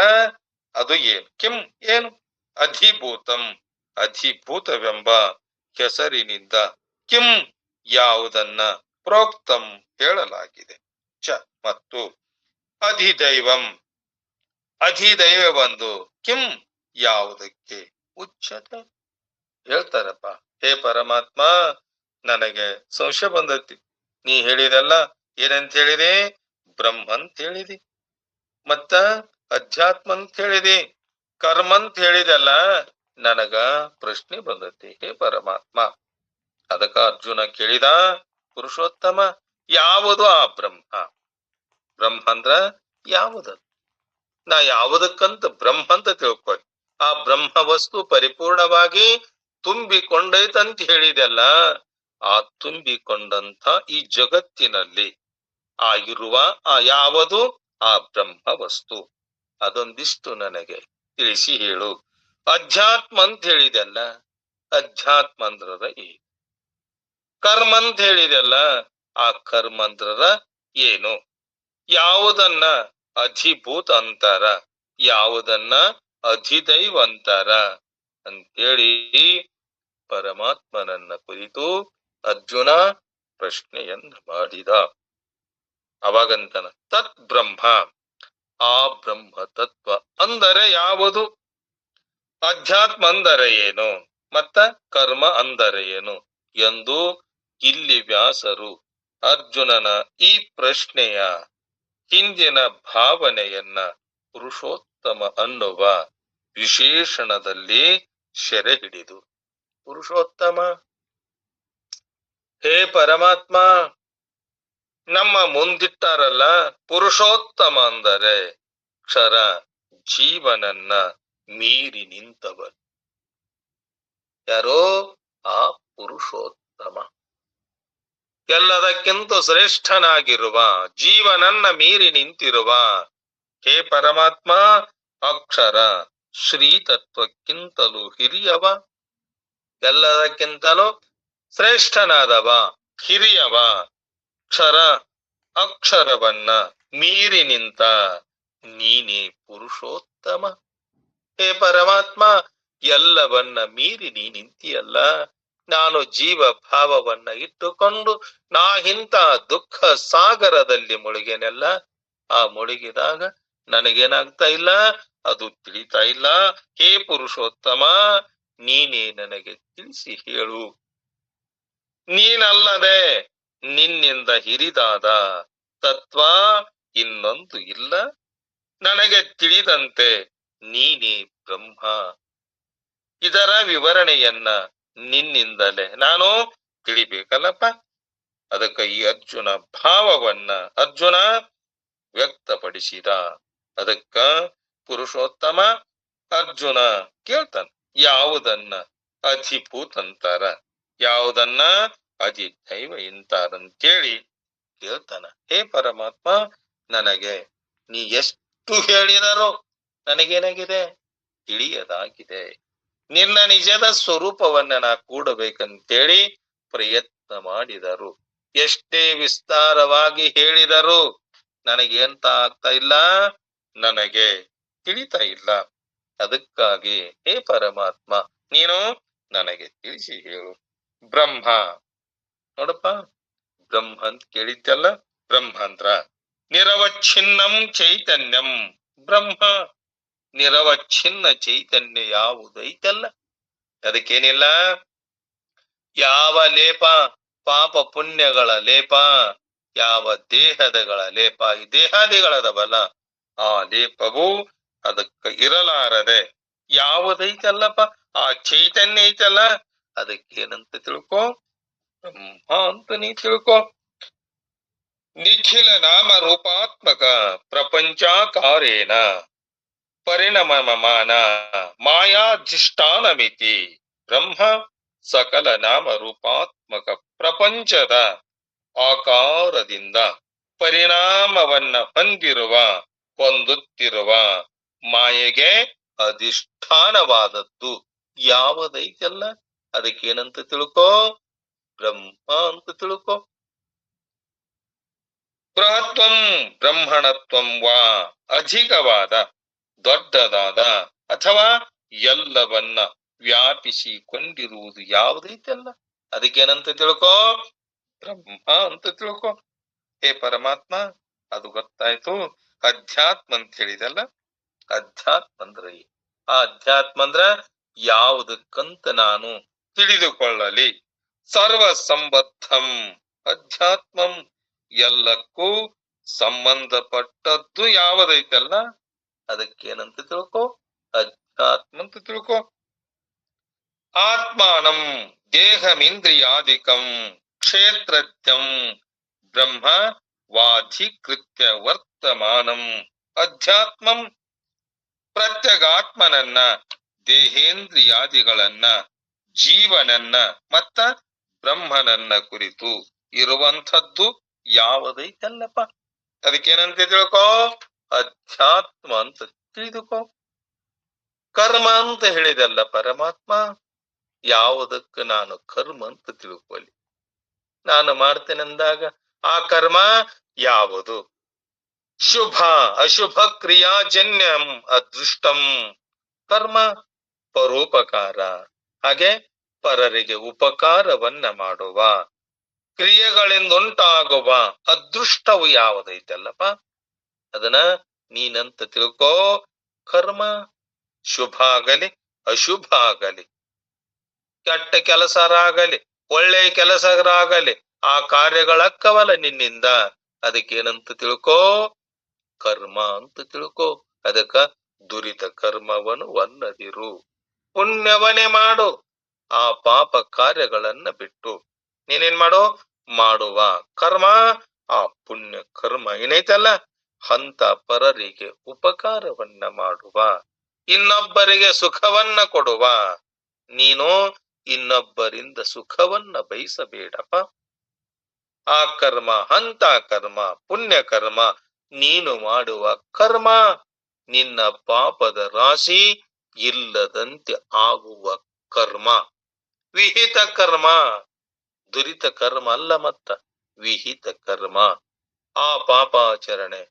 ಅದು ಏನು? ಕಿಂ ಏನು? ಅಧಿಭೂತಂ, ಅಧಿಭೂತವೆಂಬ ಹೆಸರಿನಿಂದ ಕಿಂ ಯಾವುದನ್ನ ಪ್ರೋಕ್ತಂ ಹೇಳಲಾಗಿದೆ, ಚ ಮತ್ತು ಅಧಿದೈವಂ, ಅಧಿದೈವವೆಂದು ಕಿಂ ಯಾವುದಕ್ಕೆ ಉಚ್ಯತೆ ಹೇಳ್ತಾರಪ್ಪ. ಹೇ ಪರಮಾತ್ಮ, ನನಗೆ ಸಂಶಯ ಬಂದೈತಿ. ನೀ ಹೇಳಿದಲ್ಲ, ಏನಂತ ಹೇಳಿದೆ? ಬ್ರಹ್ಮ ಅಂತ ಹೇಳಿದಿ, ಮತ್ತ ಅಧ್ಯಾತ್ಮ ಅಂತ ಹೇಳಿದಿ, ಕರ್ಮ ಅಂತ ಹೇಳಿದಲ್ಲ, ನನಗ ಪ್ರಶ್ನೆ ಬಂದೈತಿ. ಹೇ ಪರಮಾತ್ಮ, ಅದಕ್ಕ ಅರ್ಜುನ ಕೇಳಿದ, ಪುರುಷೋತ್ತಮ ಯಾವುದು ಆ ಬ್ರಹ್ಮ? ಬ್ರಹ್ಮ ಅಂದ್ರ ಯಾವುದು? ನಾ ಯಾವುದಕ್ಕಂತ ಬ್ರಹ್ಮ ಅಂತ ತಿಳ್ಕೊಳ್ಳಿ. ಆ ಬ್ರಹ್ಮ ವಸ್ತು ಪರಿಪೂರ್ಣವಾಗಿ ತುಂಬಿಕೊಂಡೈತಂತ ಹೇಳಿದೆಲ್ಲ, ಆ ತುಂಬಿಕೊಂಡಂತ ಈ ಜಗತ್ತಿನಲ್ಲಿ ಆಗಿರುವ ಆ ಯಾವುದು ಆ ಬ್ರಹ್ಮ ವಸ್ತು, ಅದೊಂದಿಷ್ಟು ನನಗೆ ತಿಳಿಸಿ ಹೇಳು. ಅಧ್ಯಾತ್ಮ ಅಂತ ಹೇಳಿದೆಲ್ಲ, ಅಧ್ಯಾತ್ಮ ಅಂದ್ರದ ಏನು? ಕರ್ಮ ಅಂತ ಹೇಳಿದೆಲ್ಲ, ಆ ಕರ್ಮ ಅಂದ್ರದ ಏನು? ಯಾವುದನ್ನ ಅಧಿಭೂತ ಅಂತಾರ, ಯಾವುದನ್ನ ಅಧಿದೈವ ಅಂತಾರ ಅಂತೇಳಿ ಪರಮಾತ್ಮನನ್ನ ಕುರಿತು ಅರ್ಜುನ ಪ್ರಶ್ನೆಯನ್ನ ಮಾಡಿದ. ಅವಾಗಂತನ, ತತ್ ಬ್ರಹ್ಮ, ಆ ಬ್ರಹ್ಮ ತತ್ವ ಅಂದರೆ ಯಾವುದು? ಅಧ್ಯಾತ್ಮ ಅಂದರೆ ಏನು? ಮತ್ತ ಕರ್ಮ ಅಂದರೆ ಏನು ಎಂದು ಇಲ್ಲಿ ವ್ಯಾಸರು ಅರ್ಜುನನ ಈ ಪ್ರಶ್ನೆಯ ಹಿಂದಿನ ಭಾವನೆಯನ್ನ ಪುರುಷೋತ್ತಮ ಅನ್ನುವ ವಿಶೇಷಣದಲ್ಲಿ ಸೆರೆ ಹಿಡಿದು, ಪುರುಷೋತ್ತಮ, ಹೇ ಪರಮಾತ್ಮ, ನಮ್ಮ ಮುಂದಿಟ್ಟಾರಲ್ಲ, ಪುರುಷೋತ್ತಮ ಅಂದರೆ ಅಕ್ಷರ ಜೀವನನ್ನ ಮೀರಿ ನಿಂತವನು ಯಾರೋ ಆ ಪುರುಷೋತ್ತಮ. ಎಲ್ಲದಕ್ಕಿಂತ ಶ್ರೇಷ್ಠನಾಗಿರುವ ಜೀವನನ್ನ ಮೀರಿ ನಿಂತಿರುವ ಹೇ ಪರಮಾತ್ಮ, ಅಕ್ಷರ ಶ್ರೀ ತತ್ವಕ್ಕಿಂತಲೂ ಹಿರಿಯವ, ಎಲ್ಲದಕ್ಕಿಂತಲೂ ಶ್ರೇಷ್ಠನಾದವ, ಹಿರಿಯವ, ಕ್ಷರ ಅಕ್ಷರವನ್ನ ಮೀರಿ ನಿಂತ ನೀನೇ ಪುರುಷೋತ್ತಮ. ಹೇ ಪರಮಾತ್ಮ, ಎಲ್ಲವನ್ನ ಮೀರಿ ನೀ ನಿಂತಿಯಲ್ಲ. ನಾನು ಜೀವ ಭಾವವನ್ನ ಇಟ್ಟುಕೊಂಡು ನಾ ಇಂಥ ದುಃಖ ಸಾಗರದಲ್ಲಿ ಮುಳುಗೆನೆಲ್ಲ. ಆ ಮುಳುಗಿದಾಗ ನನಗೇನಾಗ್ತಾ ಇಲ್ಲ, ಅದು ತಿಳಿತಾ ಇಲ್ಲ. ಹೇ ಪುರುಷೋತ್ತಮ, ನೀನೇ ನನಗೆ ತಿಳಿಸಿ ಹೇಳು. ನೀನಲ್ಲದೆ ನಿನ್ನಿಂದ ಹಿರಿದಾದ ತತ್ವ ಇನ್ನೊಂದು ಇಲ್ಲ. ನನಗೆ ತಿಳಿದಂತೆ ನೀನೇ ಬ್ರಹ್ಮ. ಇದರ ವಿವರಣೆಯನ್ನ ನಿನ್ನಿಂದಲೇ ನಾನು ತಿಳಿಬೇಕಲ್ಲಪ್ಪ. ಅದಕ್ಕೆ ಈ ಅರ್ಜುನ ಭಾವವನ್ನ ಅರ್ಜುನ ವ್ಯಕ್ತಪಡಿಸಿದ. ಅದಕ್ಕ ಪುರುಷೋತ್ತಮ ಅರ್ಜುನ ಕೇಳ್ತಾನ, ಯಾವುದನ್ನ ಅಧಿಭೂತ್ ಅಂತಾರ, ಯಾವುದನ್ನ ಅಧಿದೈವ ಅಂತಾರಂತೇಳಿ ಕೇಳ್ತಾನ. ಹೇ ಪರಮಾತ್ಮ, ನನಗೆ ನೀ ಎಷ್ಟು ಹೇಳಿದರೂ ನನಗೇನಾಗಿದೆ, ತಿಳಿಯದಾಗಿದೆ. ನಿನ್ನ ನಿಜದ ಸ್ವರೂಪವನ್ನ ನಾ ಕೂಡಬೇಕಂತೇಳಿ ಪ್ರಯತ್ನ ಮಾಡಿದರು. ಎಷ್ಟೇ ವಿಸ್ತಾರವಾಗಿ ಹೇಳಿದರು ನನಗೇಂತ ಆಗ್ತಾ ಇಲ್ಲ, ನನಗೆ ತಿಳಿತಾ ಇಲ್ಲ. ಅದಕ್ಕಾಗಿ ಹೇ ಪರಮಾತ್ಮ, ನೀನು ನನಗೆ ತಿಳಿಸಿ ಹೇಳು. ಬ್ರಹ್ಮ ನೋಡಪ್ಪ, ಬ್ರಹ್ಮ ಅಂತ ಕೇಳಿದ್ದಲ್ಲ. ಬ್ರಹ್ಮ ಅಂದ್ರ ನಿರವಚ್ಛಿನ್ನಂ ಚೈತನ್ಯಂ. ಬ್ರಹ್ಮ ನಿರವಚ್ಛಿನ್ನ ಚೈತನ್ಯ ಯಾವುದೈತಲ್ಲ, ಅದಕ್ಕೇನಿಲ್ಲ ಯಾವ ಲೇಪ, ಪಾಪ ಪುಣ್ಯಗಳ ಲೇಪ, ಯಾವ ದೇಹದಗಳ ಲೇಪ, ಈ ದೇಹಾದಿಗಳದವಲ್ಲ, ಆ ಲೇಪವು ಅದಕ್ಕೆ ಇರಲಾರದೆ ಯಾವುದೈತಲ್ಲಪ್ಪ, ಆ ಚೈತನ್ಯ ಐತಲ್ಲ, ಅದಕ್ಕೇನಂತ ತಿಳ್ಕೊ, ಬ್ರಹ್ಮ ಅಂತ ನೀ ತಿಳ್ಕೊ. ನಿಖಿಲ ನಾಮ ರೂಪಾತ್ಮಕ ಪ್ರಪಂಚಾಕಾರೇನ ಪರಿಣಮಮಾನ ಮಾಯಾಧಿಷ್ಠಾನಮಿತಿ. ಬ್ರಹ್ಮ ಸಕಲ ನಾಮ ರೂಪಾತ್ಮಕ ಪ್ರಪಂಚದ ಆಕಾರದಿಂದ ಪರಿಣಾಮವನ್ನ ಹೊಂದುತ್ತಿರುವ ಮಾಯೆಗೆ ಅಧಿಷ್ಠಾನವಾದದ್ದು ಯಾವುದೈತಲ್ಲ, ಅದಕ್ಕೇನಂತ ತಿಳ್ಕೋ, ಬ್ರಹ್ಮ ಅಂತ ತಿಳ್ಕೋ. ಬೃಹತ್ವಂ ಬ್ರಹ್ಮಣತ್ವಂ ವಾ, ಅಧಿಕವಾದ ದೊಡ್ಡದಾದ ಅಥವಾ ಎಲ್ಲವನ್ನ ವ್ಯಾಪಿಸಿಕೊಂಡಿರುವುದು ಯಾವುದೈತಲ್ಲ, ಅದಕ್ಕೇನಂತ ತಿಳ್ಕೋ, ಬ್ರಹ್ಮ ಅಂತ ತಿಳ್ಕೊ. ಹೇ ಪರಮಾತ್ಮ, ಅದು ಗೊತ್ತಾಯ್ತು. ಅಧ್ಯಾತ್ಮ ಅಂತ ಹೇಳಿದಲ್ಲ, ಅಧ್ಯಾತ್ಮ ಅಂದ್ರೆ ಆ ಅಧ್ಯಾತ್ಮ ಅಂದ್ರ ಯಾವುದಕ್ಕಂತ ನಾನು ತಿಳಿದುಕೊಳ್ಳಲಿ. ಸರ್ವ ಸಂಬದ್ಧಂ ಅಧ್ಯಾತ್ಮಂ, ಎಲ್ಲಕ್ಕೂ ಸಂಬಂಧಪಟ್ಟದ್ದು ಯಾವುದೈತಲ್ಲ, ಅದಕ್ಕೇನಂತ ತಿಳ್ಕೊ, ಅಧ್ಯಾತ್ಮ ಅಂತ ತಿಳ್ಕೊ. ಆತ್ಮಾನಂ ದೇಹಮಿಂದ್ರಿಯಾದಿಕಂ ಕ್ಷೇತ್ರಜ್ಞಂ ಬ್ರಹ್ಮ ವಾಧಿಕೃತ್ಯ ವರ್ತಮಾನಂ ಅಧ್ಯಾತ್ಮಂ. ಪ್ರತ್ಯಗಾತ್ಮನನ್ನ, ದೇಹೇಂದ್ರಿಯಾದಿಗಳನ್ನ, ಜೀವನನ್ನ ಮತ್ತ ಬ್ರಹ್ಮನನ್ನ ಕುರಿತು ಇರುವಂಥದ್ದು ಯಾವುದೈತಲ್ಲಪ್ಪ, ಅದಕ್ಕೇನಂತ ತಿಳ್ಕೊ, ಅಧ್ಯಾತ್ಮ ಅಂತ ತಿಳಿದುಕೋ. ಕರ್ಮ ಅಂತ ಹೇಳಿದಲ್ಲ ಪರಮಾತ್ಮ, ಯಾವುದಕ್ಕೆ ನಾನು ಕರ್ಮ ಅಂತ ತಿಳ್ಕೊಳ್ಳಿ. ನಾನು ಮಾಡ್ತೇನೆಂದಾಗ ಆ ಕರ್ಮ ಯಾವುದು? ಶುಭ ಅಶುಭ ಕ್ರಿಯಾಜನ್ಯಂ ಅದೃಷ್ಟಂ. ಕರ್ಮ ಪರೋಪಕಾರ, ಹಾಗೆ ಪರರಿಗೆ ಉಪಕಾರವನ್ನ ಮಾಡುವ ಕ್ರಿಯೆಗಳಿಂದುಂಟಾಗುವ ಅದೃಷ್ಟವು ಯಾವುದೈತಲ್ಲಪ್ಪ, ಅದನ್ನ ನೀನಂತ ತಿಳ್ಕೋ. ಕರ್ಮ ಶುಭ ಆಗಲಿ ಅಶುಭ ಆಗಲಿ, ಕೆಟ್ಟ ಕೆಲಸರಾಗಲಿ ಒಳ್ಳೆ ಕೆಲಸರಾಗಲಿ, ಆ ಕಾರ್ಯಗಳಕ್ಕವಲ್ಲ ನಿನ್ನಿಂದ, ಅದಕ್ಕೇನಂತ ತಿಳ್ಕೋ, ಕರ್ಮ ಅಂತ ತಿಳ್ಕೋ. ಅದಕ್ಕ ದುರಿತ ಕರ್ಮವನ್ನು ಒನ್ನದಿರು, ಪುಣ್ಯವನ್ನೇ ಮಾಡು. ಆ ಪಾಪ ಕಾರ್ಯಗಳನ್ನ ಬಿಟ್ಟು ನೀನೇನ್ ಮಾಡೋ, ಮಾಡುವ ಕರ್ಮ, ಆ ಪುಣ್ಯ ಕರ್ಮ ಏನೈತಲ್ಲ, ಅಂತ ಪರರಿಗೆ ಉಪಕಾರವನ್ನ ಮಾಡುವ, ಇನ್ನೊಬ್ಬರಿಗೆ ಸುಖವನ್ನ ಕೊಡುವ. ನೀನು ಇನ್ನೊಬ್ಬರಿಂದ ಸುಖವನ್ನ ಬಯಸಬೇಡಪ್ಪ. ಆ ಕರ್ಮ ಅಂತ ಕರ್ಮ, ಪುಣ್ಯ ಕರ್ಮ, ನೀನು ಮಾಡುವ ಕರ್ಮ ನಿನ್ನ ಪಾಪದ ರಾಶಿ ಇಲ್ಲದಂತೆ ಆಗುವ ಕರ್ಮ. ವಿಹಿತ ಕರ್ಮ, ದುರಿತ ಕರ್ಮ ಅಲ್ಲ, ಮತ್ತ ವಿಹಿತ ಕರ್ಮ. ಆ ಪಾಪಾಚರಣೆ,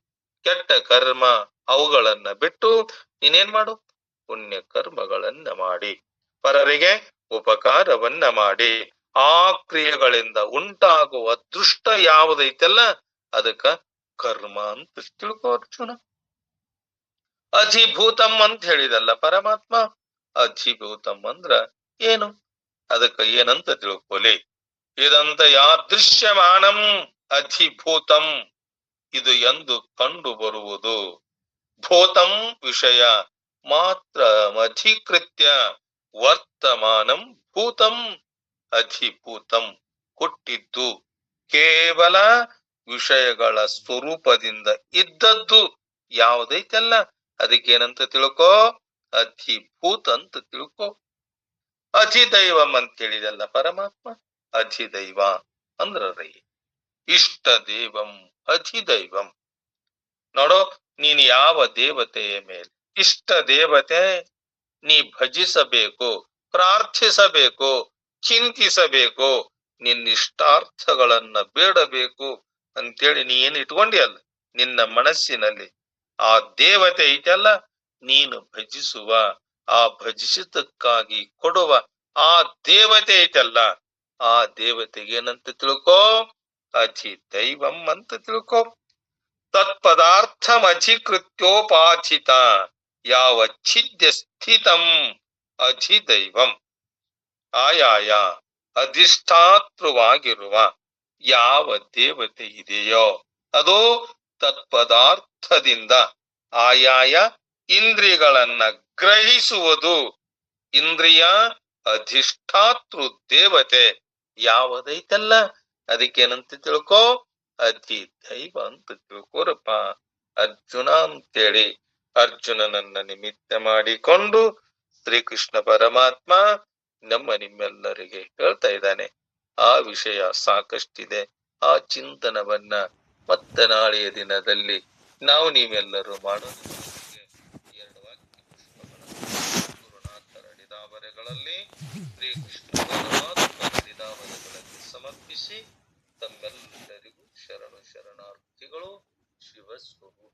ಕೆಟ್ಟ ಕರ್ಮ, ಅವುಗಳನ್ನ ಬಿಟ್ಟು ನೀನೇನ್ ಮಾಡು, ಪುಣ್ಯ ಕರ್ಮಗಳನ್ನ ಮಾಡಿ ಪರರಿಗೆ ಉಪಕಾರವನ್ನ ಮಾಡಿ ಆ ಕ್ರಿಯೆಗಳಿಂದ ಉಂಟಾಗುವ ದೃಷ್ಟ ಯಾವುದೈತಲ್ಲ ಅದಕ್ಕ ಕರ್ಮ ಅಂತ ತಿಳ್ಕೋ ಅರ್ಜುನ. ಅಧಿಭೂತಂ ಅಂತ ಹೇಳಿದಲ್ಲ ಪರಮಾತ್ಮ. ಅಧಿಭೂತಂ ಅಂದ್ರ ಏನು, ಅದಕ್ಕ ಏನಂತ ತಿಳ್ಕೊಲಿ. ಇದಂತ ಯಾದೃಶ್ಯಮಾನಂ ಅಧಿಭೂತಂ, ಇದು ಎಂದು ಕಂಡು ಬರುವುದು. ಭೂತಂ ವಿಷಯ ಮಾತ್ರ ಅಧಿಕೃತ್ಯ ವರ್ತಮಾನಂ ಭೂತಂ ಅಧಿಭೂತಂ, ಹುಟ್ಟಿದ್ದು ಕೇವಲ ವಿಷಯಗಳ ಸ್ವರೂಪದಿಂದ ಇದ್ದದ್ದು ಯಾವುದೈತಲ್ಲ ಅದಕ್ಕೇನಂತ ತಿಳ್ಕೋ, ಅಧಿಭೂತ ಅಂತ ತಿಳ್ಕೋ. ಅಧಿದೈವಂ ಅಂತ ಹೇಳಿದಲ್ಲ ಪರಮಾತ್ಮ. ಅಧಿದೈವ ಅಂದ್ರ ರೈ ಇಷ್ಟ ದೇವಂ ಅಧಿದೈವಂ. ನೋಡೋ, ನೀನ್ ಯಾವ ದೇವತೆಯ ಮೇಲೆ ಇಷ್ಟ ದೇವತೆ ನೀ ಭಜಿಸಬೇಕು, ಪ್ರಾರ್ಥಿಸಬೇಕು, ಚಿಂತಿಸಬೇಕು, ನಿನ್ನಿಷ್ಟಾರ್ಥಗಳನ್ನ ಬೇಡಬೇಕು ಅಂತೇಳಿ ನೀ ಏನ್ ಇಟ್ಕೊಂಡಿಯಲ್ಲ ನಿನ್ನ ಮನಸ್ಸಿನಲ್ಲಿ, ಆ ದೇವತೆ ಐತಲ್ಲ ನೀನು ಭಜಿಸುವ, ಆ ಭಜಿಸಿದ್ದಕ್ಕಾಗಿ ಕೊಡುವ ಆ ದೇವತೆ ಐತಲ್ಲ, ಆ ದೇವತೆಗೆ ಏನಂತ ತಿಳ್ಕೋ, ಅಧಿದೈವಂ ಅಂತ ತಿಳ್ಕೋ. ತತ್ಪದಾರ್ಥಂ ಅಧಿಕೃತ್ಯೋಪಾಧಿತ ಯಾವ ಛಿದ್ಯ ಸ್ಥಿತಂ ಅಧಿದೈವಂ. ಆಯಾಯ ಅಧಿಷ್ಠಾತೃವಾಗಿರುವ ಯಾವ ದೇವತೆ ಇದೆಯೋ ಅದು ತತ್ಪದಾರ್ಥದಿಂದ ಆಯಾಯ ಇಂದ್ರಿಯಗಳನ್ನ ಗ್ರಹಿಸುವುದು. ಇಂದ್ರಿಯ ಅಧಿಷ್ಠಾತೃ ದೇವತೆ ಯಾವುದೈತಲ್ಲ ಅದಕ್ಕೇನಂತ ತಿಳ್ಕೋ, ಅಧಿದೈವ ಅಂತ ತಿಳ್ಕೋರಪ್ಪ ಅರ್ಜುನ ಅಂತೇಳಿ ಅರ್ಜುನನನ್ನ ನಿಮಿತ್ತ ಮಾಡಿಕೊಂಡು ಶ್ರೀಕೃಷ್ಣ ಪರಮಾತ್ಮ ನಿಮ್ಮೆಲ್ಲರಿಗೆ ಹೇಳ್ತಾ ಇದ್ದಾನೆ. ಆ ವಿಷಯ ಸಾಕಷ್ಟಿದೆ. ಆ ಚಿಂತನವನ್ನ ಮತ್ತೆ ನಾಳೆಯ ದಿನದಲ್ಲಿ ನಾವು ನೀವೆಲ್ಲರೂ ಮಾಡೋದು. 2 ವಾಕ್ಯ ಪುಷ್ಪಗಳ ಗುರುನಾಥರ ಡಿದಾವರೆಗಳಲ್ಲಿ ಶ್ರೀಕೃಷ್ಣ ಪರಮಾತ್ಮನ ಡಿದಾವರೆಗಳಲ್ಲಿ ಸಮರ್ಪಿಸಿ ತಮ್ಮೆಲ್ಲರಿಗೂ ಶರಣಾರ್ಥಿಗಳು. ಶಿವಸ್ವರೂಪ.